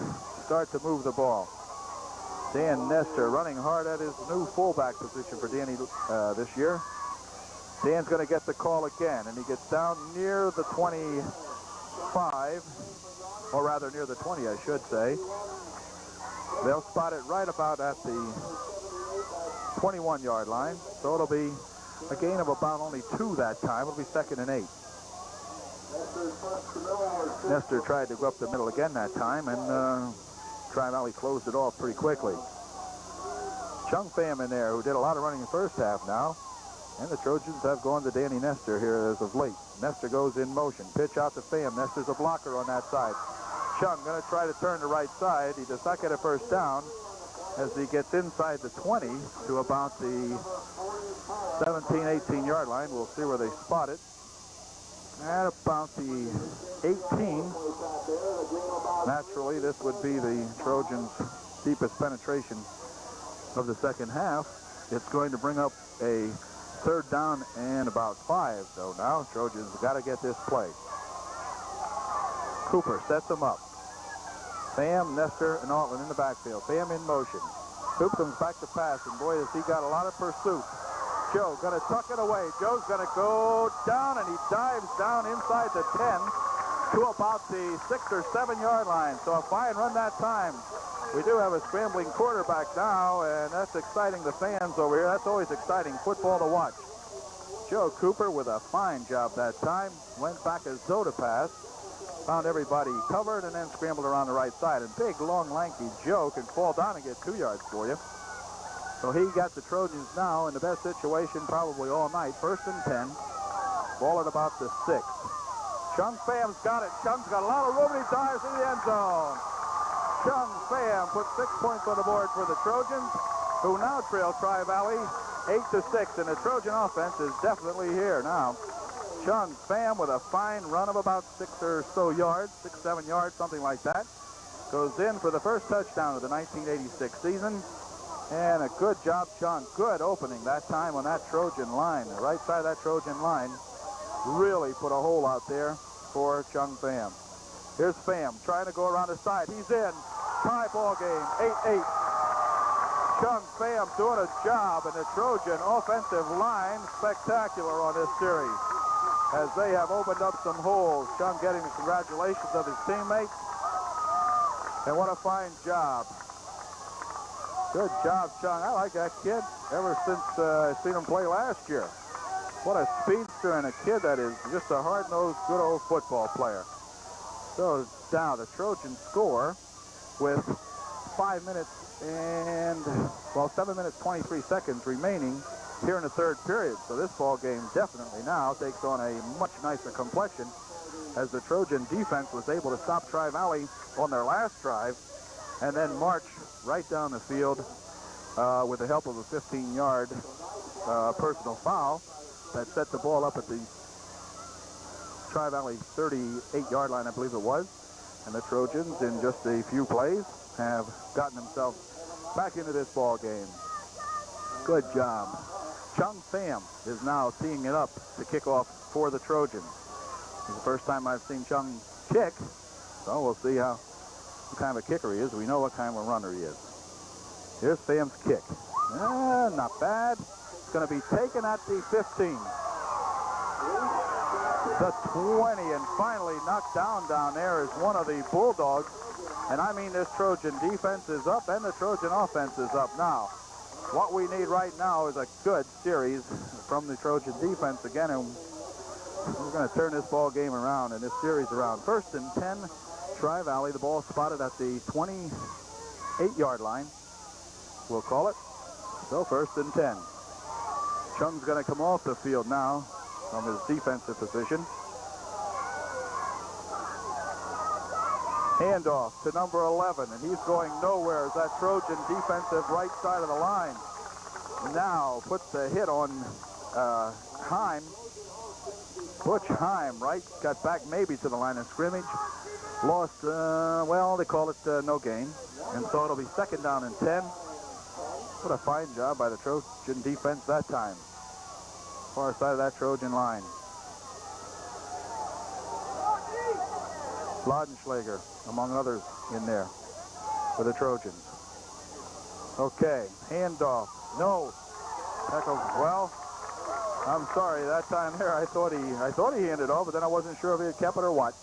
start to move the ball. Dan Nestor running hard at his new fullback position for Danny this year. Dan's going to get the call again, and he gets down near the 25, or rather near the 20, I should say. They'll spot it right about at the 21-yard line, so it'll be a gain of about only 2 that time. It'll be 2nd and 8. Nestor tried to go up the middle again that time, and Tri-Valley closed it off pretty quickly. Chung Pham in there, who did a lot of running in the first half now. And the Trojans have gone to Danny Nestor here as of late. Nestor goes in motion. Pitch out to Pham. Nestor's a blocker on that side. Chung going to try to turn the right side. He does not get a first down as he gets inside the 20 to about the 17, 18-yard line. We'll see where they spot it. At about the 18. Naturally, this would be the Trojans' deepest penetration of the second half. It's going to bring up a third down and about 5. So now Trojans got to get this play. Cooper sets them up. Pham, Nestor, and Altman in the backfield. Pham in motion. Coop comes back to pass, and boy, has he got a lot of pursuit. Joe going to tuck it away. Joe's going to go down, and he dives down inside the 10 to about the 6 or 7-yard line. So a fine run that time. We do have a scrambling quarterback now, and that's exciting the fans over here. That's always exciting football to watch. Joe Cooper with a fine job that time. Went back as though to pass. Found everybody covered and then scrambled around the right side. And big, long, lanky Joe can fall down and get 2 yards for you. So he got the Trojans now in the best situation probably all night. 1st and 10. Ball at about the 6. Chung Pham's got it. Chung's got a lot of room, and he dives in the end zone. Chung Pham puts 6 points on the board for the Trojans, who now trail Tri-Valley 8-6, and the Trojan offense is definitely here now. Chung Pham with a fine run of about 6 or so yards, 6, 7 yards, something like that. Goes in for the first touchdown of the 1986 season. And a good job, Chung. Good opening that time on that Trojan line. The right side of that Trojan line really put a hole out there for Chung Pham. Here's Pham trying to go around the side. He's in. Tie ball game, 8-8. Chung Pham doing a job, and the Trojan offensive line spectacular on this series as they have opened up some holes. Chung getting the congratulations of his teammates. And what a fine job. Good job, Chung. I like that kid ever since I seen him play last year. What a speedster and a kid that is, just a hard-nosed, good old football player. So now the Trojans score with 7 minutes 23 seconds remaining here in the third period. So this ball game definitely now takes on a much nicer complexion as the Trojan defense was able to stop Tri-Valley on their last drive and then march right down the field with the help of a 15-yard personal foul that set the ball up at the Tri-Valley 38-yard line, I believe it was. And the Trojans, in just a few plays, have gotten themselves back into this ball game. Good job. Chung Pham is now teeing it up to kick off for the Trojans. It's the first time I've seen Chung kick, so we'll see what kind of a kicker he is. We know what kind of a runner he is. Here's Pham's kick. Not bad. It's going to be taken at the 15. The 20, and finally knocked down there is one of the Bulldogs. And I mean, this Trojan defense is up and the Trojan offense is up now. What we need right now is a good series from the Trojan defense again, and we're going to turn this ball game around and this series around. First and 10, Tri-Valley. The ball spotted at the 28-yard line, we'll call it. So first and 10. Chung's going to come off the field now from his defensive position. Handoff to number 11, and he's going nowhere as that Trojan defensive right side of the line now puts the hit on Heim. Butch Heim, right, got back maybe to the line of scrimmage. Lost, well, they call it no gain. And so it'll be second down and 10. What a fine job by the Trojan defense that time. Far side of that Trojan line. Laudenschlager, among others, in there for the Trojans. Okay, handoff. No. Well, I'm sorry. That time there, I thought he handed off, but then I wasn't sure if he had kept it or what.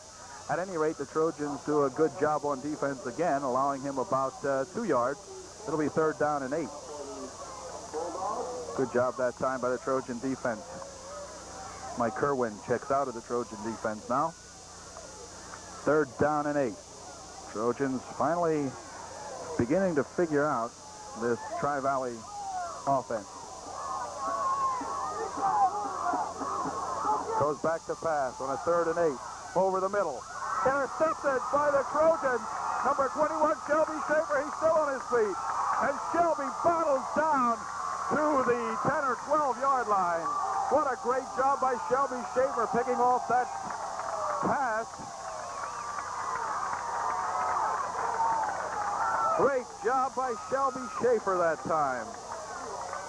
At any rate, the Trojans do a good job on defense again, allowing him about 2 yards. It'll be third down and 8. Good job that time by the Trojan defense. Mike Kerwin checks out of the Trojan defense now. Third down and 8. Trojans finally beginning to figure out this Tri-Valley offense. Goes back to pass on a third and 8. Over the middle. Intercepted by the Trojans. Number 21, Shelby Schaefer. He's still on his feet. And Shelby bottles down to the 10 or 12-yard line. What a great job by Shelby Schaefer picking off that pass. Great job by Shelby Schaefer that time.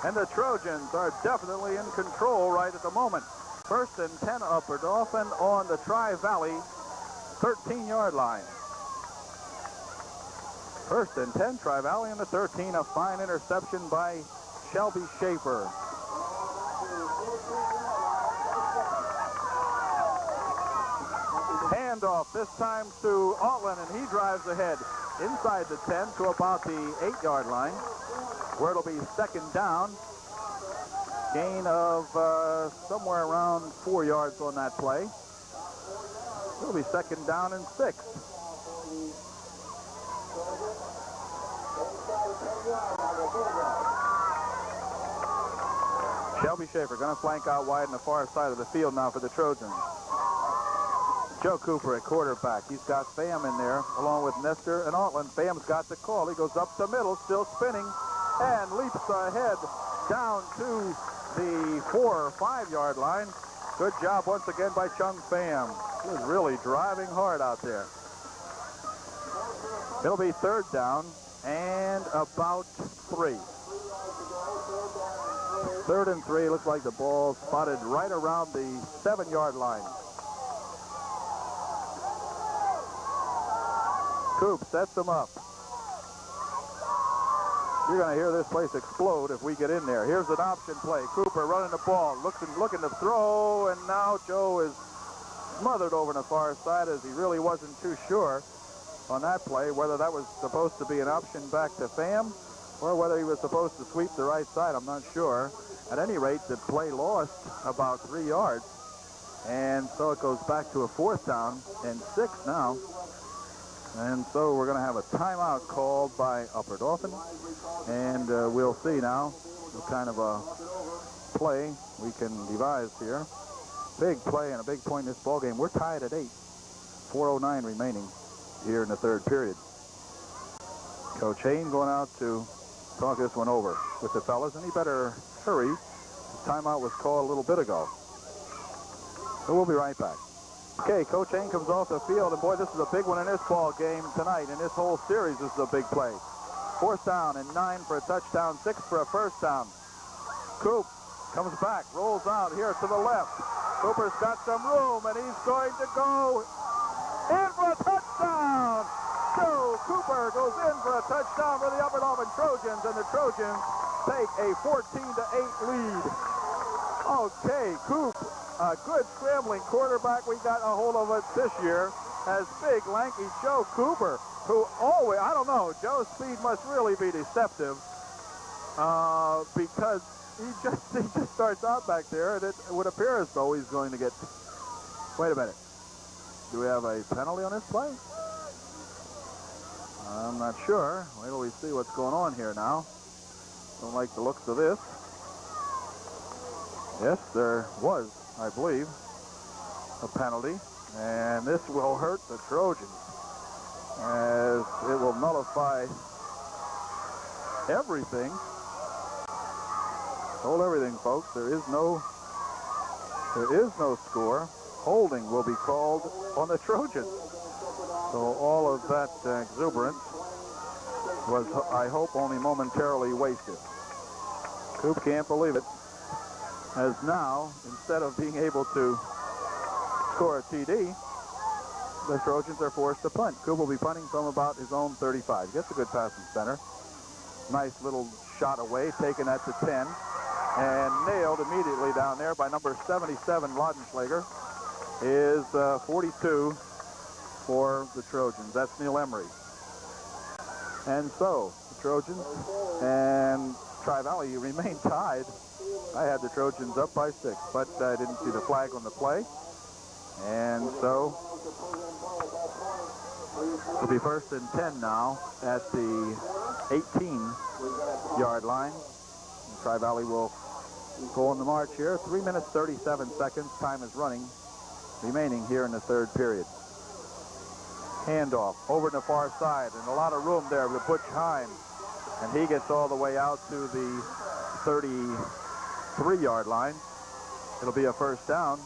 And the Trojans are definitely in control right at the moment. First and 10 Upper and on the Tri-Valley 13-yard line. First and 10, Tri-Valley on the 13. A fine interception by Shelby Schaefer. Handoff this time to Altland, and he drives ahead inside the 10 to about the 8-yard line, where it'll be second down. Gain of somewhere around 4 yards on that play. It'll be second down and 6. Shelby Schaefer going to flank out wide on the far side of the field now for the Trojans. Joe Cooper at quarterback. He's got Pham in there along with Nestor and Altland. Pham's got the call. He goes up the middle, still spinning, and leaps ahead down to the 4 or 5-yard line. Good job once again by Chung Pham. He was really driving hard out there. It'll be third down and about 3. Third and 3. Looks like the ball spotted right around the 7-yard line. Coop sets them up. You're going to hear this place explode if we get in there. Here's an option play. Cooper running the ball, looking to throw, and now Joe is smothered over on the far side as he really wasn't too sure on that play whether that was supposed to be an option back to Pham or whether he was supposed to sweep the right side. I'm not sure. At any rate, the play lost about 3 yards, and so it goes back to a fourth down and 6 now. And so we're going to have a timeout called by Upper Dauphin. And we'll see now what kind of a play we can devise here. Big play and a big point in this ball game. We're tied at 8. 4:09 remaining here in the third period. Coach Hain going out to talk this one over with the fellas, and he better hurry. The timeout was called a little bit ago. So we'll be right back. Okay, Coach Hain comes off the field, and boy, this is a big one in this ball game tonight. In this whole series, this is a big play. 4th down and 9 for a touchdown, 6 for a first down. Coop comes back, rolls out here to the left. Cooper's got some room, and he's going to go in for a touchdown. Joe Cooper goes in for a touchdown for the Upper Darby Trojans, and the Trojans take a 14-8 lead. Okay, Coop, a good scrambling quarterback we got a hold of it this year, as big, lanky Joe Cooper, who always, I don't know, Joe's speed must really be deceptive, because he just starts out back there, and it would appear as though he's going to get, wait a minute, do we have a penalty on this play? I'm not sure. Wait till we see what's going on here now. Don't like the looks of this. Yes, there was, I believe, a penalty, and this will hurt the Trojans, as it will nullify everything. Hold everything, folks. There is no score. Holding will be called on the Trojans. So all of that exuberance was, I hope, only momentarily wasted. Coop can't believe it, as now, instead of being able to score a TD, the Trojans are forced to punt. Coop will be punting from about his own 35. Gets a good pass from center. Nice little shot away, taken at the 10, and nailed immediately down there by number 77, Laudenschlager, is 42 for the Trojans. That's Neil Emery. And so, the Trojans and Tri-Valley remain tied. I had the Trojans up by 6, but I didn't see the flag on the play. And so, it'll be 1st and 10 now at the 18-yard line. Tri-Valley will go on the march here. 3 minutes, 37 seconds. Time is running, remaining here in the third period. Handoff over to the far side, and a lot of room there with Butch Hine, and he gets all the way out to the 33-yard line. It'll be a first down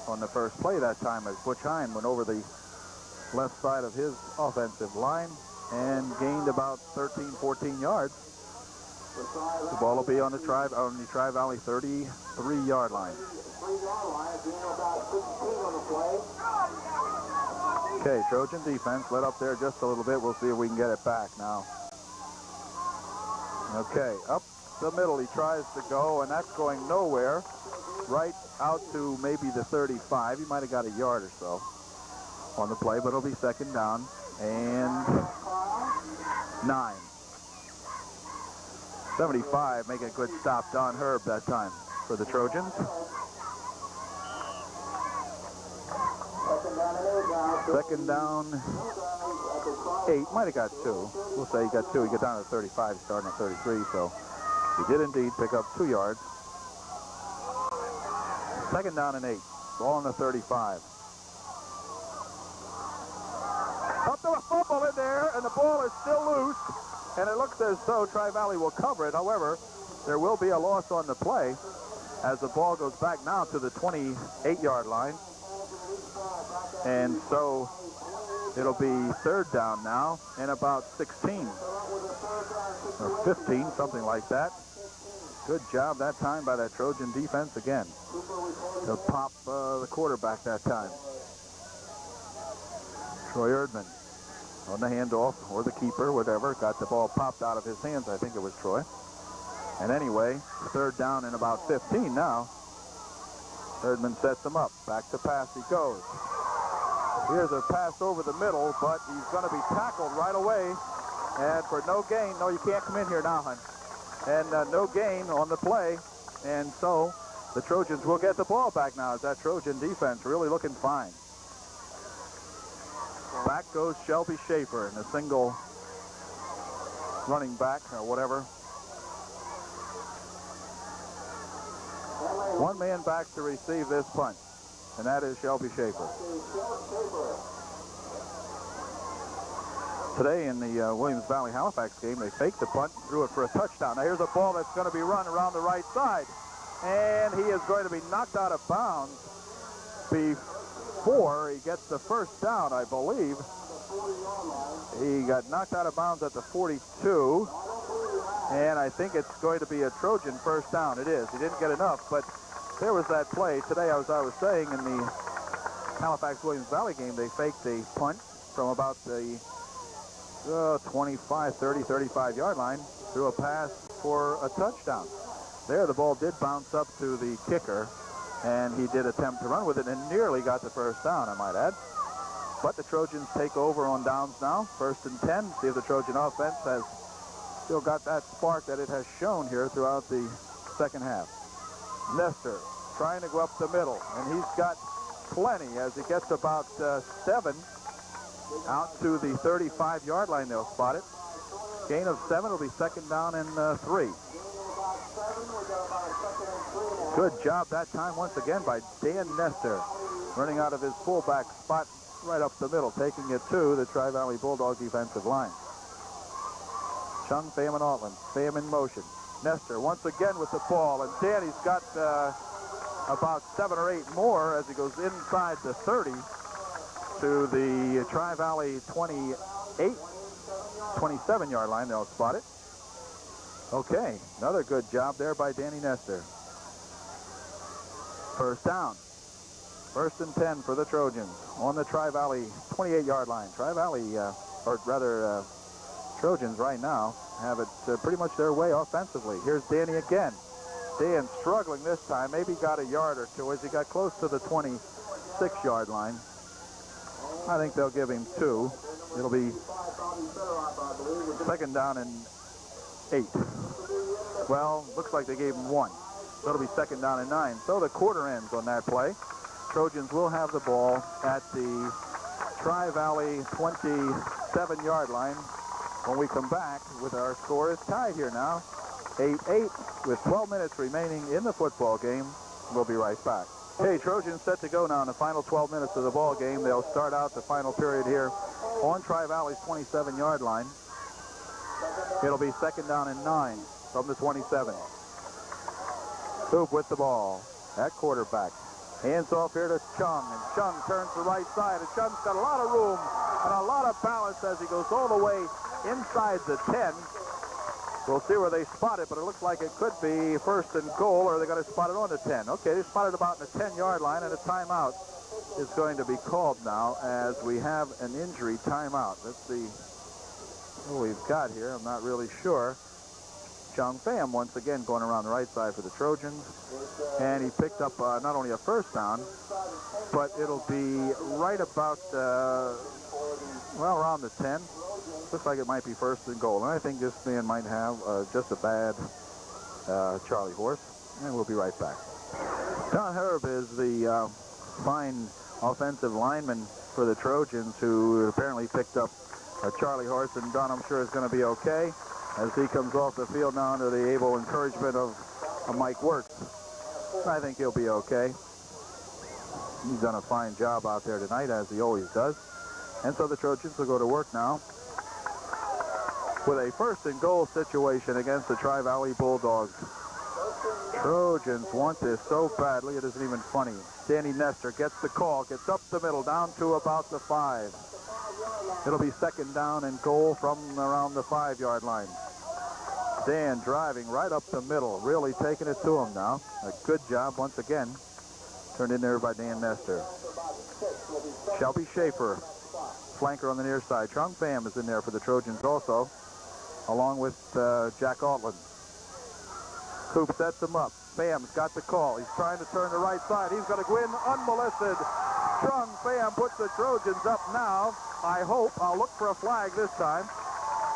on the first play that time, as Butch Hine went over the left side of his offensive line and gained about 13, 14 yards. The ball will be on the Tri-Valley 33-yard line. Okay, Trojan defense let up there just a little bit. We'll see if we can get it back now. Okay, up the middle he tries to go, and that's going nowhere. Right out to maybe the 35. He might have got a yard or so on the play, but it'll be 2nd down and 9. 75 making a good stop. Don Herb that time for the Trojans. 2nd down, 8. Might have got 2. We'll say he got 2. He got down to 35, starting at 33. So he did indeed pick up 2 yards. 2nd down and 8. Ball on the 35. Up to a fumble in there, and the ball is still loose. And it looks as though Tri-Valley will cover it. However, there will be a loss on the play as the ball goes back now to the 28-yard line. And so it'll be 3rd down now and about 16 or 15, something like that. Good job that time by that Trojan defense again to pop the quarterback that time. Troy Erdman on the handoff, or the keeper, whatever, got the ball popped out of his hands. I think it was Troy. And anyway, 3rd down and about 15 now. Erdman sets him up. Back to pass he goes. Here's a pass over the middle, but he's going to be tackled right away. And for no gain, no, you can't come in here now, hon. And no gain on the play. And so the Trojans will get the ball back now, as that Trojan defense really looking fine. Back goes Shelby Schaefer in a single running back or whatever. One man back to receive this punt, and that is Shelby Schaefer. Today in the Williams Valley Halifax game, they faked the punt and threw it for a touchdown. Now here's a ball that's going to be run around the right side, and he is going to be knocked out of bounds before he gets the first down, I believe. He got knocked out of bounds at the 42, and I think it's going to be a Trojan first down. It is. He didn't get enough, but there was that play. Today, as I was saying, in the Halifax-Williams Valley game, they faked a punt from about the 25, 30, 35-yard line, threw a pass for a touchdown. There, the ball did bounce up to the kicker, and he did attempt to run with it and nearly got the first down, I might add. But the Trojans take over on downs now, 1st and 10. See if the Trojan offense has still got that spark that it has shown here throughout the second half. Nestor trying to go up the middle, and he's got plenty as he gets about 7 out to the 35-yard line. They'll spot it. Gain of 7 will be 2nd down and 3. Good job that time once again by Dan Nestor, running out of his fullback spot right up the middle, taking it to the Tri-Valley Bulldog defensive line. Chung, Pham, and Altland. Pham in motion. Nestor once again with the ball, and Danny's got about 7 or 8 more as he goes inside the 30 to the Tri-Valley 27-yard line. They'll spot it. Okay, another good job there by Danny Nestor. First down. 1st and 10 for the Trojans on the Tri-Valley 28-yard line. Tri-Valley, or rather Trojans right now have it pretty much their way offensively. Here's Danny again. Dan struggling this time, maybe got a yard or two as he got close to the 26-yard line. I think they'll give him 2. It'll be 2nd down and 8. Well, looks like they gave him 1. So it'll be 2nd down and 9. So the quarter ends on that play. Trojans will have the ball at the Tri-Valley 27-yard line when we come back with our score is tied here now. 8-8 with 12 minutes remaining in the football game. We'll be right back. Okay, Trojans set to go now in the final 12 minutes of the ball game. They'll start out the final period here on Tri-Valley's 27-yard line. It'll be 2nd down and 9 from the 27. Coop with the ball at quarterback. Hands off here to Chung, and Chung turns the right side, and Chung's got a lot of room and a lot of balance as he goes all the way inside the 10. We'll see where they spot it, but it looks like it could be 1st and goal, or they're going to spot it on the 10. Okay, they spotted about in the 10-yard line, and a timeout is going to be called now as we have an injury timeout. Let's see who we've got here. I'm not really sure. Chung Pham once again going around the right side for the Trojans, and he picked up not only a first down, but it'll be right about well, around the 10. Looks like it might be 1st and goal, and I think this man might have just a bad Charlie horse, and we'll be right back. Don Herb is the fine offensive lineman for the Trojans, who apparently picked up a Charlie horse, and Don, I'm sure, is going to be okay as he comes off the field now under the able encouragement of Mike Wirtz. I think he'll be okay. He's done a fine job out there tonight, as he always does. And so the Trojans will go to work now with a 1st and goal situation against the Tri-Valley Bulldogs. Trojans want this so badly, it isn't even funny. Danny Nestor gets the call, gets up the middle, down to about the 5. It'll be 2nd down and goal from around the 5-yard line. Dan driving right up the middle, really taking it to him now. A good job once again. Turned in there by Dan Nestor. Shelby Schaefer, flanker on the near side. Chung Pham is in there for the Trojans also, along with Jack Altland. Coop sets him up. Pham's got the call. He's trying to turn the right side. He's going to go in unmolested. Chung Pham puts the Trojans up now. I hope. I'll look for a flag this time.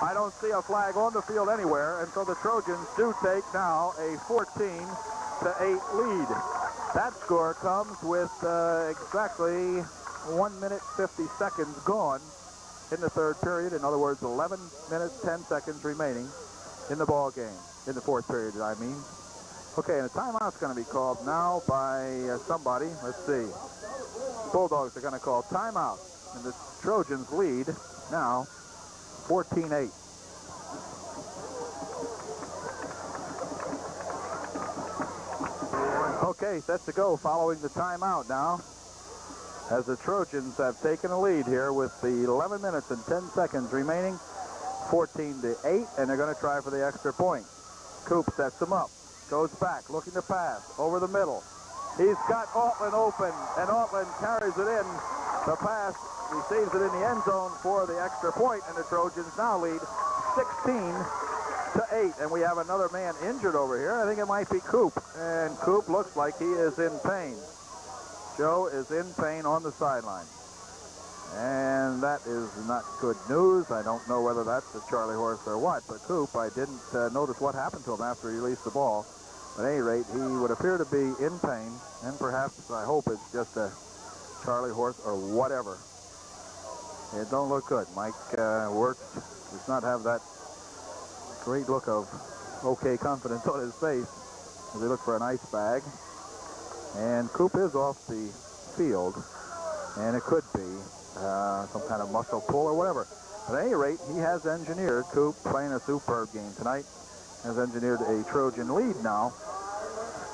I don't see a flag on the field anywhere, and so the Trojans do take now a 14-8 lead. That score comes with exactly 1 minute 50 seconds gone in the 3rd period. In other words, 11 minutes 10 seconds remaining in the ball game. In the 4th period, I mean. Okay, and a timeout's going to be called now by somebody. Let's see. Bulldogs are going to call timeout. And the Trojans lead now 14-8. Okay, set to go following the timeout now, as the Trojans have taken a lead here with the 11 minutes and 10 seconds remaining, 14-8, and they're going to try for the extra point. Coop sets him up, goes back, looking to pass, over the middle. He's got Altland open, and Altland carries it in. The pass, receives it in the end zone for the extra point, and the Trojans now lead 16-8. And we have another man injured over here. I think it might be Coop, and Coop looks like he is in pain. Joe is in pain on the sideline. And that is not good news. I don't know whether that's a Charlie horse or what, but Coop, I didn't notice what happened to him after he released the ball. At any rate, he would appear to be in pain, and perhaps, I hope it's just a Charlie horse or whatever. It don't look good. Mike Wirtz does not have that great look of okay confidence on his face as they look for an ice bag. And Coop is off the field, and it could be some kind of muscle pull or whatever. But at any rate, he has engineered, Coop, playing a superb game tonight, has engineered a Trojan lead now,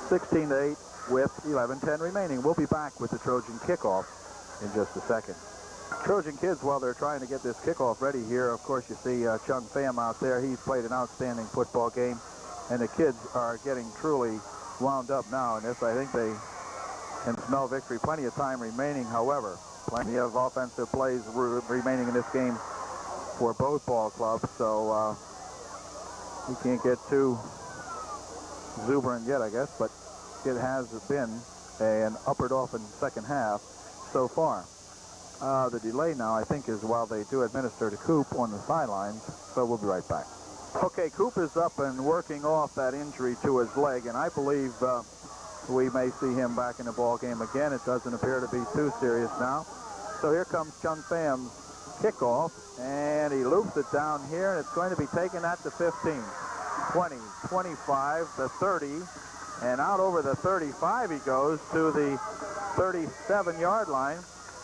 16-8 with 11:10 remaining. We'll be back with the Trojan kickoff in just a second. Trojan kids, while they're trying to get this kickoff ready here, of course you see Chung Pham out there. He's played an outstanding football game, and the kids are getting truly wound up now in this. I think they can smell victory. Plenty of time remaining, however. Plenty of offensive plays remaining in this game for both ball clubs, so we can't get too exuberant yet, I guess, but it has been an upward off in second half so far. The delay now, I think, is while they do administer to Coop on the sidelines, so we'll be right back. Okay, Coop is up and working off that injury to his leg, and I believe we may see him back in the ball game again. It doesn't appear to be too serious now. So here comes Chung Pham's kickoff, and he loops it down here, and it's going to be taken at the 15, 20, 25, the 30, and out over the 35 he goes to the 37-yard line,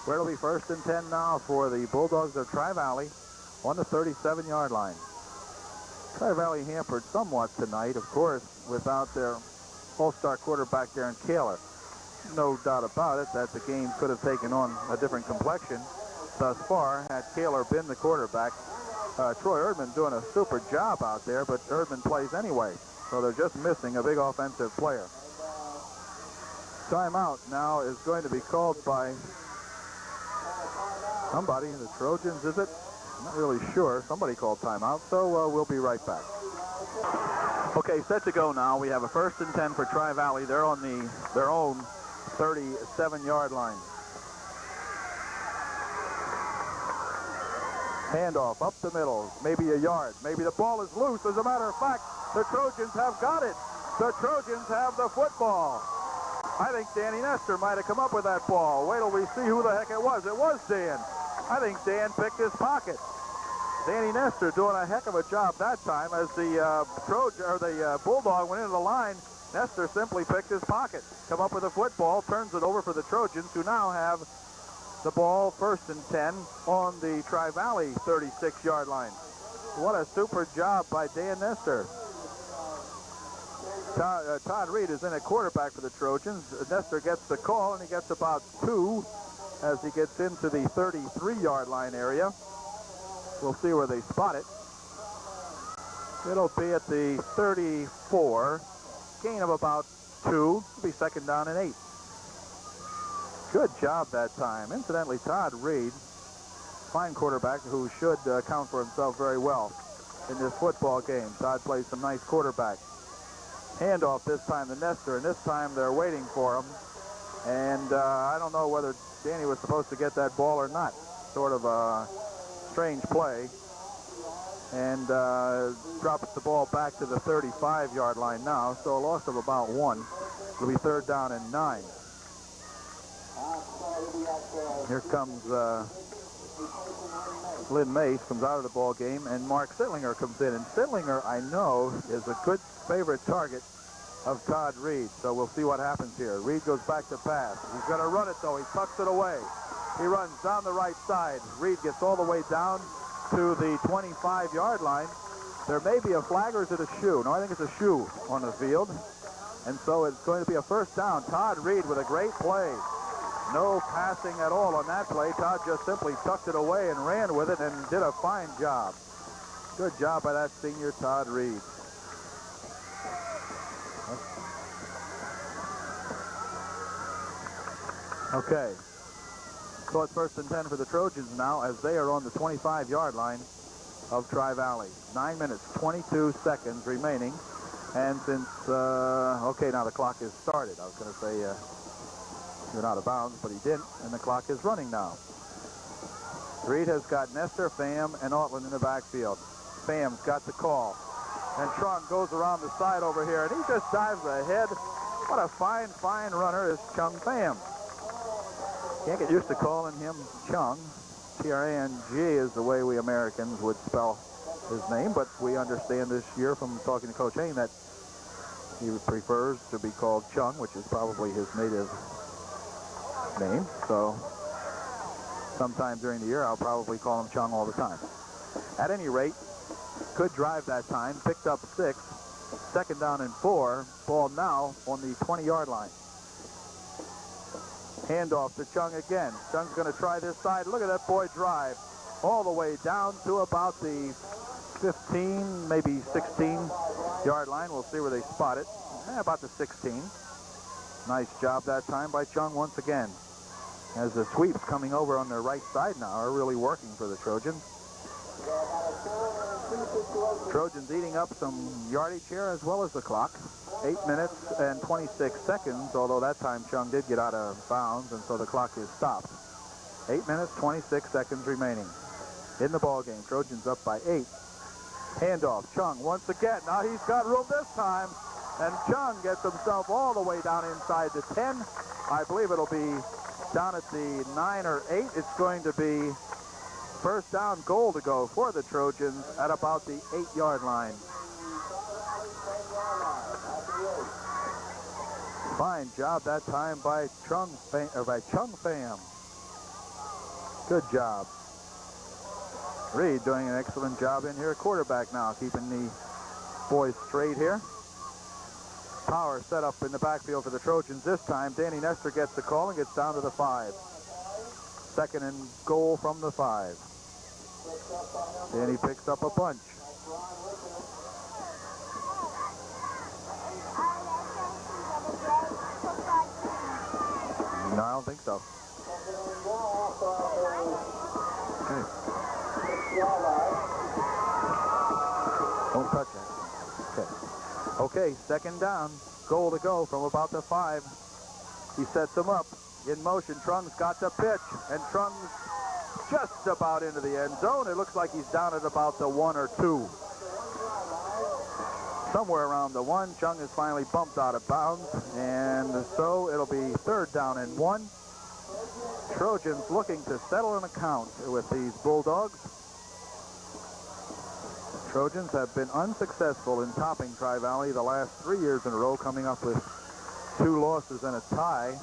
where it'll be 1st and 10 now for the Bulldogs of Tri-Valley on the 37-yard line. Tri-Valley hampered somewhat tonight, of course, without their all-star quarterback, Darren Kaler. No doubt about it that the game could have taken on a different complexion thus far had Kaler been the quarterback. Troy Erdman doing a super job out there, but Erdman plays anyway, so they're just missing a big offensive player. Timeout now is going to be called by somebody, the Trojans, is it? I'm not really sure. Somebody called timeout, so we'll be right back. Okay, set to go now. We have a 1st and 10 for Tri-Valley. They're on their own 37-yard line. Handoff up the middle, maybe a yard. Maybe the ball is loose. As a matter of fact, the Trojans have got it. The Trojans have the football. I think Danny Nestor might have come up with that ball. Wait till we see who the heck it was. It was Dan. I think Dan picked his pocket. Danny Nestor doing a heck of a job that time as the Bulldog went into the line. Nestor simply picked his pocket, come up with a football, turns it over for the Trojans, who now have the ball 1st and 10 on the Tri-Valley 36-yard line. What a super job by Dan Nestor. Todd Reed is in at quarterback for the Trojans. Nestor gets the call, and he gets about 2 as he gets into the 33-yard line area. We'll see where they spot it. It'll be at the 34. Gain of about 2. It'll be 2nd down and 8. Good job that time. Incidentally, Todd Reed, fine quarterback who should count for himself very well in this football game. Todd plays some nice quarterback. Handoff this time to Nestor, and this time they're waiting for him. And I don't know whether Danny was supposed to get that ball or not. Sort of a strange play. And drops the ball back to the 35-yard line now, so a loss of about 1. It'll be 3rd down and 9. Here comes Lynn Mace, comes out of the ball game, and Mark Sittlinger comes in. And Sittlinger, I know, is a good favorite target of Todd Reed. So we'll see what happens here. Reed goes back to pass. He's going to run it, though. He tucks it away. He runs down the right side. Reed gets all the way down to the 25-yard line. There may be a flag, or is it a shoe? No, I think it's a shoe on the field. And so it's going to be a first down. Todd Reed with a great play. No passing at all on that play. Todd just simply tucked it away and ran with it and did a fine job. Good job by that senior Todd Reed. Okay. So it's 1st and 10 for the Trojans now as they are on the 25-yard line of Tri-Valley. 9 minutes, 22 seconds remaining. And since, okay, now the clock is started. I was going to say you're out of bounds, but he didn't, and the clock is running now. Reed has got Nestor, Pham, and Ortland in the backfield. Pham's got the call. And Trung goes around the side over here, and he just dives ahead. What a fine, fine runner is Chung Pham. Can't get used to calling him Chung. T-R-A-N-G is the way we Americans would spell his name, but we understand this year from talking to Coach Hain that he prefers to be called Chung, which is probably his native name. So sometime during the year, I'll probably call him Chung all the time. At any rate, good drive that time, picked up 6, 2nd down and 4, ball now on the 20-yard line. Handoff to Chung again. Chung's going to try this side. Look at that boy drive all the way down to about the 15, maybe 16-yard line. We'll see where they spot it. About the 16. Nice job that time by Chung once again. As the sweeps coming over on their right side now are really working for the Trojans. Trojans eating up some yardage here as well as the clock. 8 minutes and 26 seconds, although that time Chung did get out of bounds, and so the clock is stopped. 8 minutes, 26 seconds remaining in the ball game. Trojans up by 8. Handoff, Chung once again. Now he's got room this time, and Chung gets himself all the way down inside the 10. I believe it'll be down at the 9 or 8. It's going to be first down goal to go for the Trojans at about the 8-yard line. Fine job that time by Chung Pham. Good job. Reed doing an excellent job in here. Quarterback now, keeping the boys straight here. Power set up in the backfield for the Trojans this time. Danny Nestor gets the call and gets down to the 5. 2nd and goal from the 5. Danny picks up a bunch. No, I don't think so. Okay. Don't touch it. Okay. Okay, 2nd down. Goal to go from about the 5. He sets them up. In motion, Trung's got the pitch, and Trung's just about into the end zone. It looks like he's down at about the 1 or 2. Somewhere around the 1. Chung is finally bumped out of bounds, and so it'll be 3rd down and 1. Trojans looking to settle an account with these Bulldogs. Trojans have been unsuccessful in topping Tri-Valley the last 3 years in a row, coming up with 2 losses and a tie,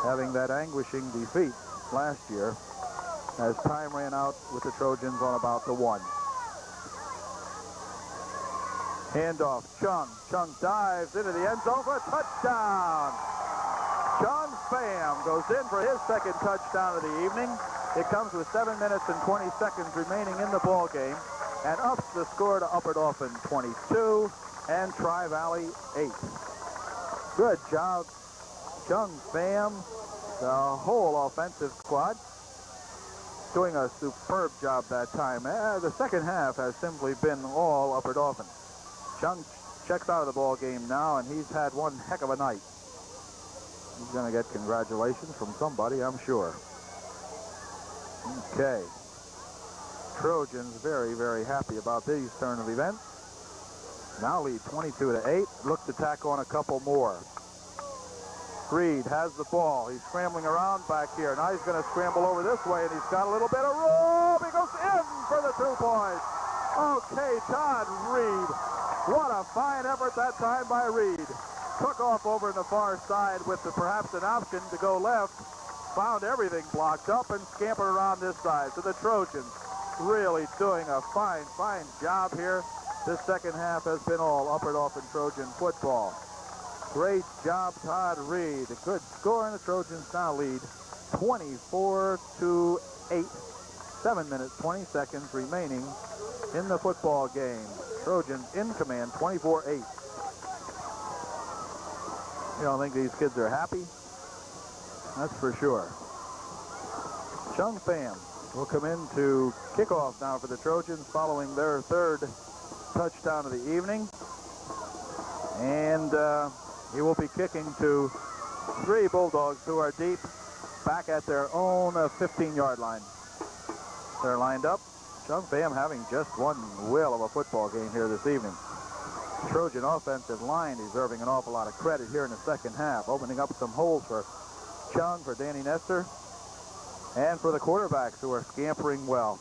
having that anguishing defeat last year as time ran out with the Trojans on about the 1. Handoff, Chung. Chung dives into the end zone for a touchdown. Chung Pham goes in for his 2nd touchdown of the evening. It comes with 7 minutes and 20 seconds remaining in the ball game, and ups the score to Upper Dauphin 22 and Tri-Valley 8. Good job, Chung Pham, the whole offensive squad, doing a superb job that time. The second half has simply been all Upper Dauphin. Chung checks out of the ball game now, and he's had one heck of a night. He's going to get congratulations from somebody, I'm sure. Okay. Trojans very, very happy about these turn of events. Now lead 22-8. Look to tack on a couple more. Reed has the ball. He's scrambling around back here. Now he's going to scramble over this way, and he's got a little bit of room. He goes in for the 2 points. Okay, Todd Reed What a fine effort that time by Reed. Took off over in the far side with perhaps an option to go left. Found everything blocked up and scampered around this side. So the Trojans really doing a fine job here. This second half has been all Upper Dauphin Trojan football. Great job, Todd Reed. A good score, and the Trojans now lead 24-8. 7 minutes, 20 seconds remaining in the football game. Trojans in command, 24-8. You don't think these kids are happy? That's for sure. Chung Pham will come in to kickoff now for the Trojans following their third touchdown of the evening. And he will be kicking to 3 Bulldogs who are deep back at their own 15-yard line. They're lined up. Chung Pham having just one whale of a football game here this evening. Trojan offensive line deserving an awful lot of credit here in the second half, opening up some holes for Chung, for Danny Nestor, and for the quarterbacks who are scampering well.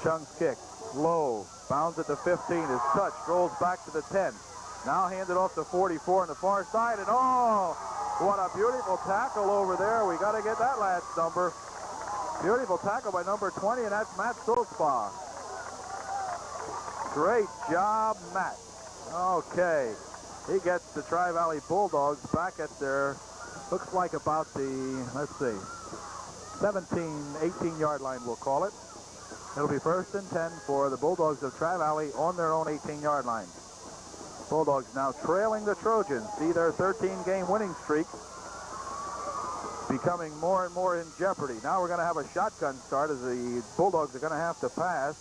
Chung's kick, low, bounds at the 15, is touched, rolls back to the 10. Now handed off to 44 on the far side, and oh, what a beautiful tackle over there. We got to get that last number. Beautiful tackle by number 20, and that's Matt Solspa. Great job, Matt. Okay, he gets the Tri-Valley Bulldogs back at their, looks like about the, let's see, 18-yard line, we'll call it. It'll be 1st and 10 for the Bulldogs of Tri-Valley on their own 18-yard line. Bulldogs now trailing the Trojans. See their 13-game winning streak becoming more and more in jeopardy. Now we're going to have a shotgun start as the Bulldogs are going to have to pass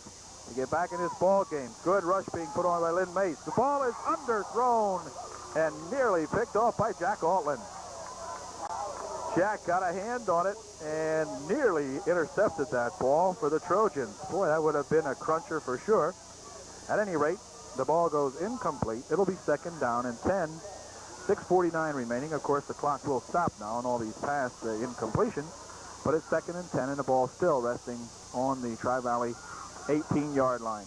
to get back in this ball game. Good rush being put on by Lynn Mace. The ball is underthrown and nearly picked off by Jack Altland. Jack got a hand on it and nearly intercepted that ball for the Trojans. Boy, that would have been a cruncher for sure. At any rate, the ball goes incomplete. It'll be 2nd down and 10. 6:49 remaining. Of course, the clock will stop now on all these pass incompletion, but it's 2nd and 10, and the ball still resting on the Tri-Valley 18-yard line.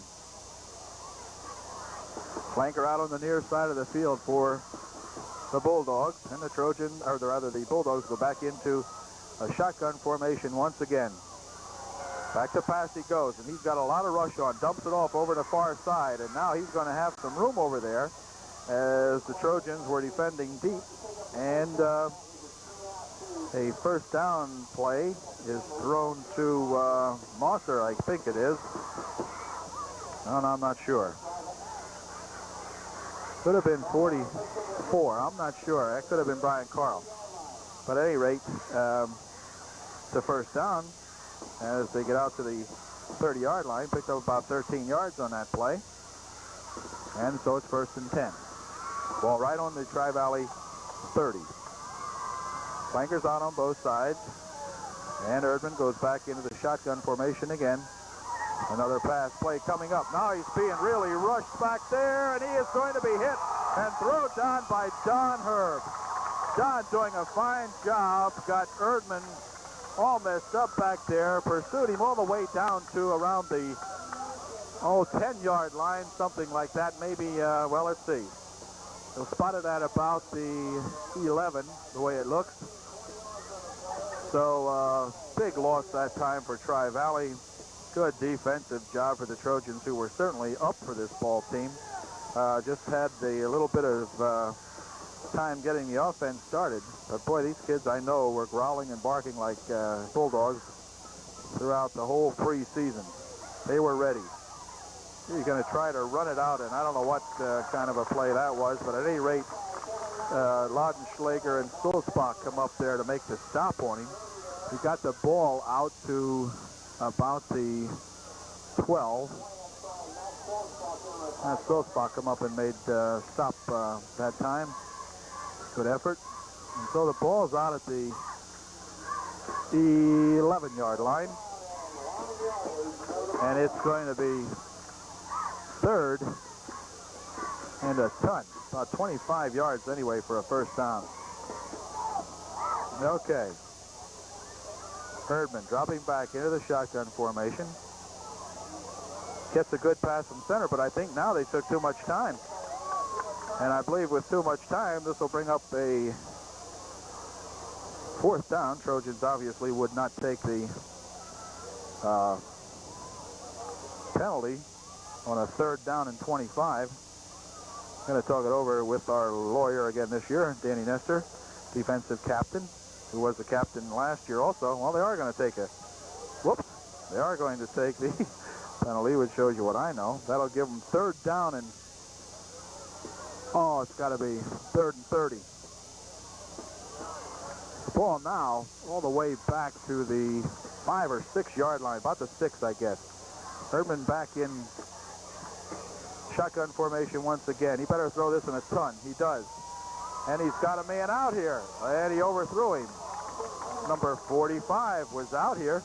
Flanker out on the near side of the field for the Bulldogs, and the Trojans, or rather the Bulldogs, go back into a shotgun formation once again. Back to pass he goes, and he's got a lot of rush on, dumps it off over the far side, and now he's going to have some room over there as the Trojans were defending deep, and a 1st down play is thrown to Mosser, I think it is. No, I'm not sure. Could have been 44. I'm not sure. That could have been Brian Carl. But at any rate, it's a 1st down as they get out to the 30-yard line. Picked up about 13 yards on that play. And so it's 1st and 10. Ball right on the Tri-Valley 30. Flankers out on both sides. And Erdman goes back into the shotgun formation again. Another pass play coming up. Now he's being really rushed back there, and he is going to be hit and thrown down by Don Herb. Don doing a fine job. Got Erdman all messed up back there. Pursued him all the way down to around the 10-yard line, something like that. Maybe, well, let's see. He'll spot it at about the 11, the way it looks. So, big loss that time for Tri-Valley. Good defensive job for the Trojans, who were certainly up for this ball team. Just had a little bit of time getting the offense started. But boy, these kids I know were growling and barking like bulldogs throughout the whole preseason. They were ready. He's going to try to run it out, and I don't know what kind of a play that was, but at any rate, Laudenschlager and Stolzbach come up there to make the stop on him. He got the ball out to about the 12. Stolzbach come up and made stop that time. Good effort. And so the ball's out at the 11-yard line. And it's going to be 3rd and a ton. About 25 yards anyway for a 1st down. Okay. Herdman dropping back into the shotgun formation. gets a good pass from center, but I think now they took too much time. And I believe with too much time, this will bring up a 4th down. Trojans obviously would not take the penalty on a 3rd down and 25. I'm going to talk it over with our lawyer again this year, Danny Nestor, defensive captain, who was the captain last year also. Well, they are going to take a, they are going to take the penalty, which shows you what I know. That'll give them 3rd down and, it's got to be 3rd and 30. The ball now all the way back to the 5 or 6 yard line, about the 6, I guess. Erdman back in shotgun formation once again. He better throw this in a ton. He does. And he's got a man out here. And he overthrew him. Number 45 was out here.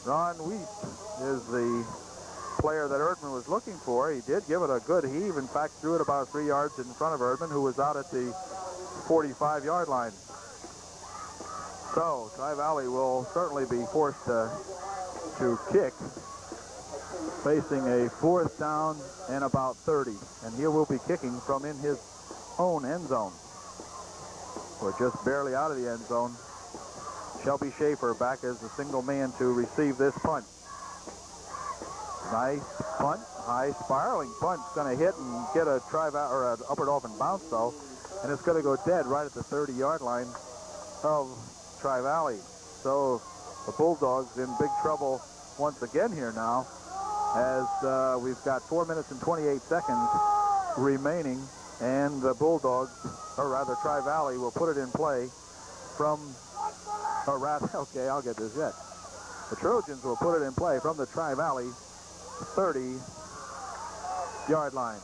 Ron Wiest is the player that Erdman was looking for. He did give it a good heave. In fact, threw it about 3 yards in front of Erdman, who was out at the 45-yard line. So Tri-Valley will certainly be forced to kick, facing a 4th down and about 30. And he will be kicking from in his own end zone. We're just barely out of the end zone. Shelby Schaefer back as the single man to receive this punt. Nice punt, high spiraling punt. It's going to hit and get a an upward off and bounce though, and it's going to go dead right at the 30-yard line of Tri-Valley. So the Bulldogs in big trouble once again here now, as we've got 4 minutes and 28 seconds remaining, and the Bulldogs, or rather Tri-Valley, will put it in play from, okay, I'll get this yet. The Trojans will put it in play from the Tri-Valley 30-yard line.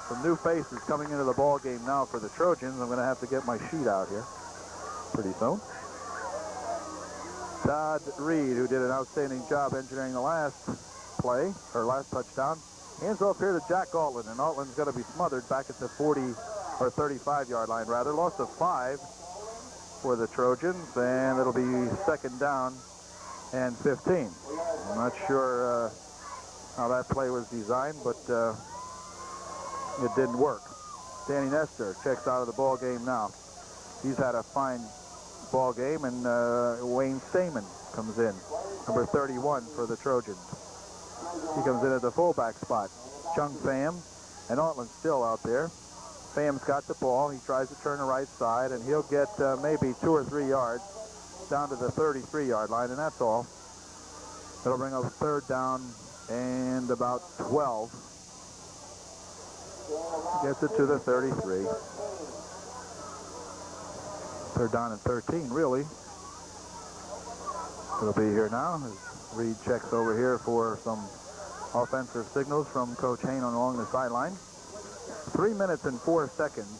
Some new faces coming into the ball game now for the Trojans. I'm going to have to get my sheet out here pretty soon. Todd Reed, who did an outstanding job engineering the last play, or last touchdown, hands off here to Jack Altland, and Altland's going to be smothered back at the 40 or 35-yard line rather. Loss of 5 for the Trojans, and it'll be 2nd down and 15. I'm not sure how that play was designed, but it didn't work. Danny Nestor checks out of the ball game now. He's had a fine ball game, and Wayne Stamen comes in, number 31 for the Trojans. He comes in at the fullback spot. Chung Pham and Altland still out there. Pham's got the ball. He tries to turn the right side, and he'll get maybe 2 or 3 yards down to the 33-yard line, and that's all. It'll bring up 3rd down and about 12. Gets it to the 33. 3rd down and 13, really. It'll be here now as Reed checks over here for some offensive signals from Coach Hain along the sideline. 3 minutes and 4 seconds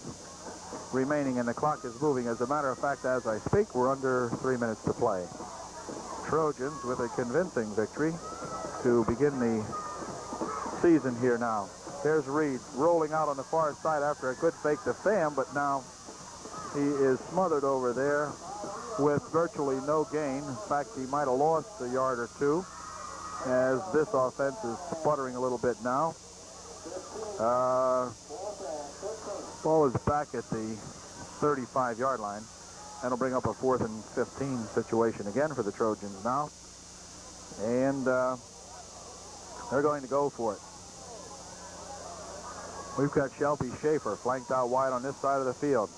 remaining, and the clock is moving. As a matter of fact, as I speak, we're under 3 minutes to play. Trojans with a convincing victory to begin the season here now. There's Reed rolling out on the far side after a good fake to Pham, but now he is smothered over there with virtually no gain. In fact, he might have lost a yard or two, as this offense is sputtering a little bit now. Ball is back at the 35-yard line. That'll bring up a 4th and 15 situation again for the Trojans now. And they're going to go for it. We've got Shelby Schaefer flanked out wide on this side of the field.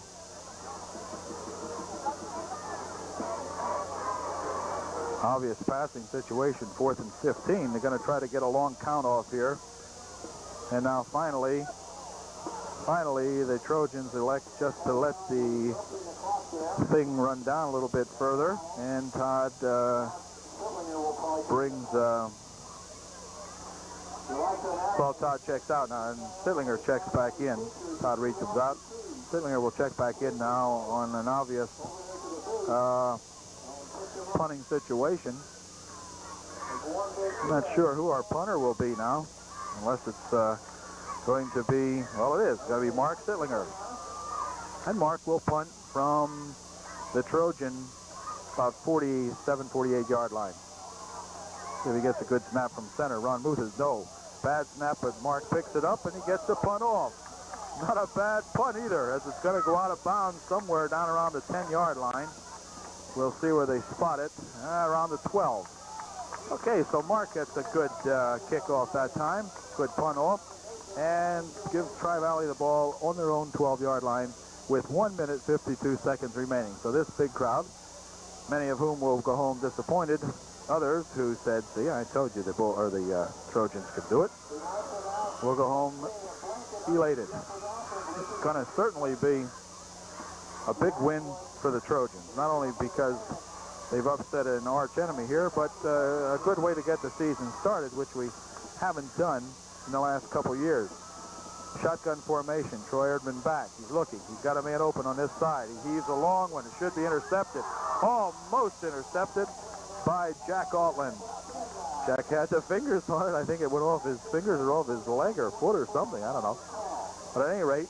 Obvious passing situation, 4th and 15. They're going to try to get a long count off here. And now finally, the Trojans elect just to let the thing run down a little bit further. And Todd Todd checks out now, and Sittlinger checks back in. Todd Reed comes out. Sittlinger will check back in now on an obvious punting situation. I'm not sure who our punter will be now, unless it's going to be, well, it is going to be Mark Sittlinger. And Mark will punt from the Trojan about 47, 48-yard line. See if he gets a good snap from center. Ron Muth is no. Bad snap, but Mark picks it up, and he gets the punt off. Not a bad punt either, as it's going to go out of bounds somewhere down around the 10-yard line. We'll see where they spot it, around the 12. Okay, so Mark gets a good kickoff that time, good punt off, and gives Tri-Valley the ball on their own 12-yard line with 1 minute 52 seconds remaining. So this big crowd, many of whom will go home disappointed, others who said, see, I told you the Trojans could do it, will go home elated. It's going to certainly be a big win for the Trojans, not only because they've upset an arch enemy here, but a good way to get the season started, which we haven't done in the last couple years. Shotgun formation, Troy Erdman back. He's looking. He's got a man open on this side. He heaves a long one. It should be intercepted. Almost intercepted by Jack Altland. Jack had the fingers on it. I think it went off his fingers or off his leg or foot or something. I don't know. But at any rate,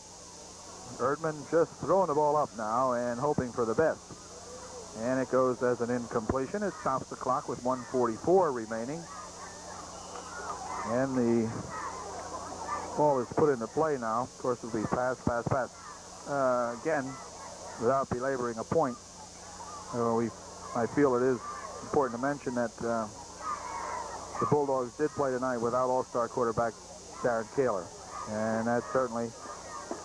Erdman just throwing the ball up now and hoping for the best. And it goes as an incompletion. It stops the clock with 1:44 remaining. And the ball is put into play now. Of course, it'll be pass. Again, without belaboring a point, I feel it is important to mention that the Bulldogs did play tonight without all-star quarterback Darren Kaler. And that certainly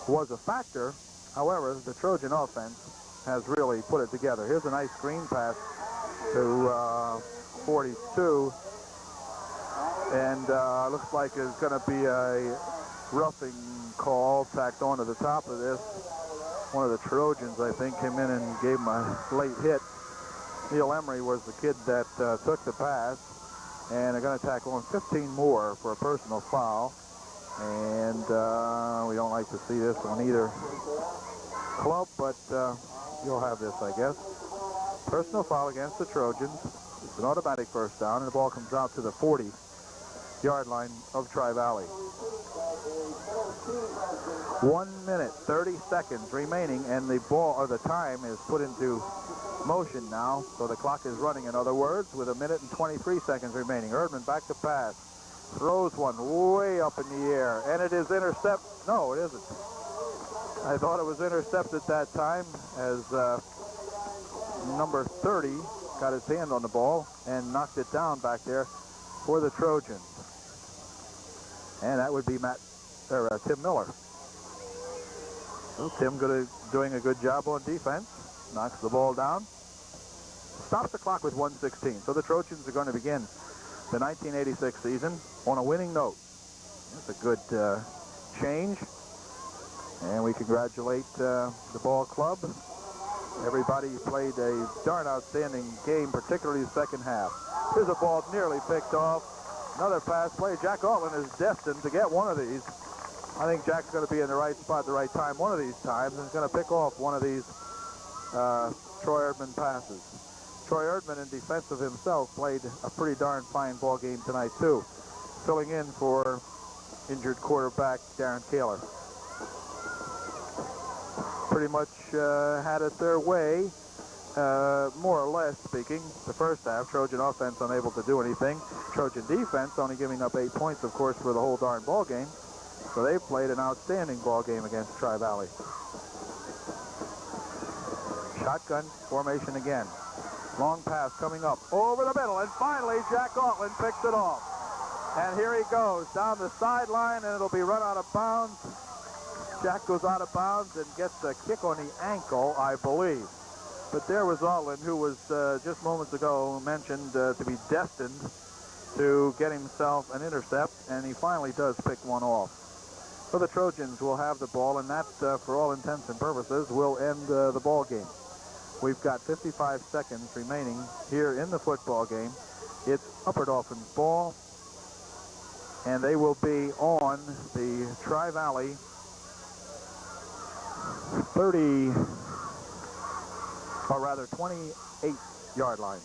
was a factor. However, the Trojan offense has really put it together. Here's a nice screen pass to 42. And looks like there's going to be a roughing call tacked onto the top of this. One of the Trojans, I think, came in and gave him a late hit. Neil Emery was the kid that took the pass. And they're going to tackle on 15 more for a personal foul. And we don't like to see this on either club, but you'll have this, I guess. Personal foul against the Trojans. It's an automatic first down, and the ball comes out to the 40-yard line of Tri-Valley. 1 minute, 30 seconds remaining, and the ball, or the time, is put into motion now. So the clock is running, in other words, with 1 minute and 23 seconds remaining. Erdman back to pass. Throws one way up in the air, and it is intercepted. No, it isn't. I thought it was intercepted that time as number 30 got his hand on the ball and knocked it down back there for the Trojans. And that would be Tim Miller. So Tim doing a good job on defense. Knocks the ball down. Stops the clock with 1:16. So the Trojans are going to begin the 1986 season on a winning note. That's a good change. And we congratulate the ball club. Everybody played a darn outstanding game, particularly the second half. Here's a ball nearly picked off. Another pass play. Jack Altland is destined to get one of these. I think Jack's going to be in the right spot at the right time one of these times, and is going to pick off one of these Troy Erdman passes. Troy Erdman, in defense of himself, played a pretty darn fine ball game tonight, too, filling in for injured quarterback Darren Kaler. Pretty much had it their way, more or less speaking. The first half, Trojan offense unable to do anything. Trojan defense only giving up 8 points, of course, for the whole darn ball game. So they played an outstanding ball game against Tri-Valley. Shotgun formation again. Long pass coming up over the middle, and finally Jack Altland picks it off. And here he goes down the sideline, and it'll be run out of bounds. Jack goes out of bounds and gets a kick on the ankle, I believe. But there was Altland, who was just moments ago mentioned to be destined to get himself an intercept, and he finally does pick one off. So the Trojans will have the ball, and that, for all intents and purposes, will end the ball game. We've got 55 seconds remaining here in the football game. It's Upper Dolphins ball, and they will be on the Tri-Valley 28-yard line.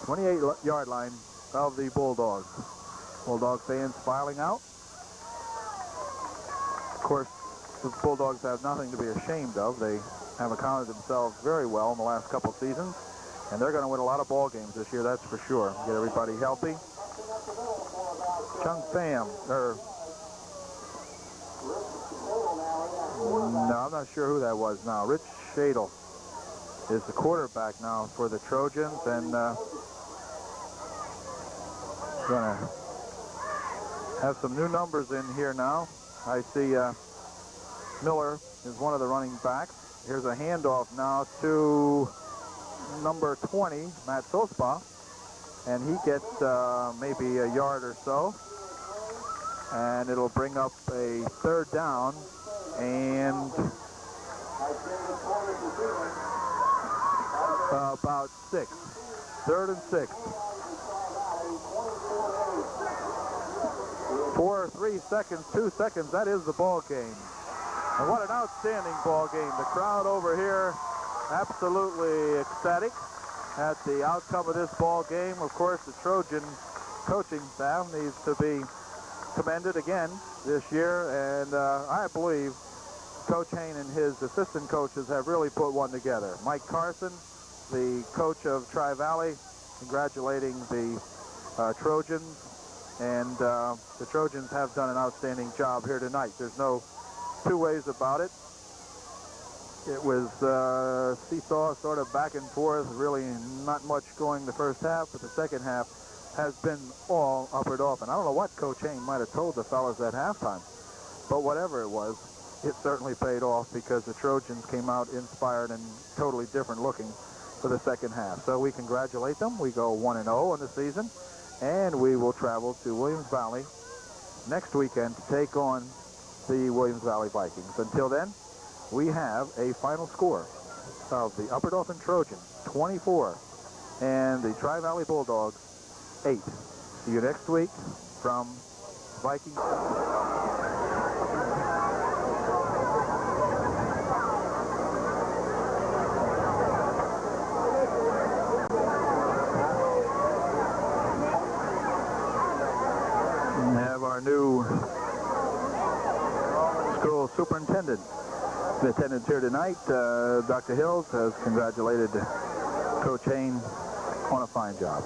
28-yard line of the Bulldogs. Bulldog fans filing out. Of course, the Bulldogs have nothing to be ashamed of. They have accounted themselves very well in the last couple seasons, and they're going to win a lot of ball games this year, that's for sure. Get everybody healthy. Chung Pham, no, I'm not sure who that was now. Rich Shadle is the quarterback now for the Trojans, and gonna have some new numbers in here now. I see Miller is one of the running backs. Here's a handoff now to number 20, Matt Sospa, and he gets maybe a yard or so, and it'll bring up a third down, and about 6. 3rd and 6. 4 or 3 seconds, 2 seconds, that is the ball game. And what an outstanding ball game. The crowd over here absolutely ecstatic at the outcome of this ball game. Of course, the Trojan coaching staff needs to be commended again this year, and I believe Coach Hain and his assistant coaches have really put one together. Mike Carson, the coach of Tri-Valley, congratulating the Trojans, and the Trojans have done an outstanding job here tonight. There's no two ways about it. It was seesaw, sort of back and forth, really not much going the first half, but the second half has been all upward off. And I don't know what Coach Hain might have told the fellas at halftime, but whatever it was, it certainly paid off, because the Trojans came out inspired and totally different looking for the second half. So we congratulate them. We go 1-0 in the season, and we will travel to Williams Valley next weekend to take on the Williams Valley Vikings. Until then, we have a final score of the Upper Dauphin Trojans 24 and the Tri-Valley Bulldogs 8. See you next week from Vikings. We have our new school superintendent in attendance here tonight. Dr. Hills has congratulated Coach Hain on a fine job.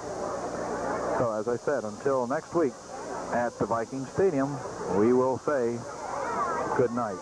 So, as I said, until next week at the Viking Stadium, we will say good night.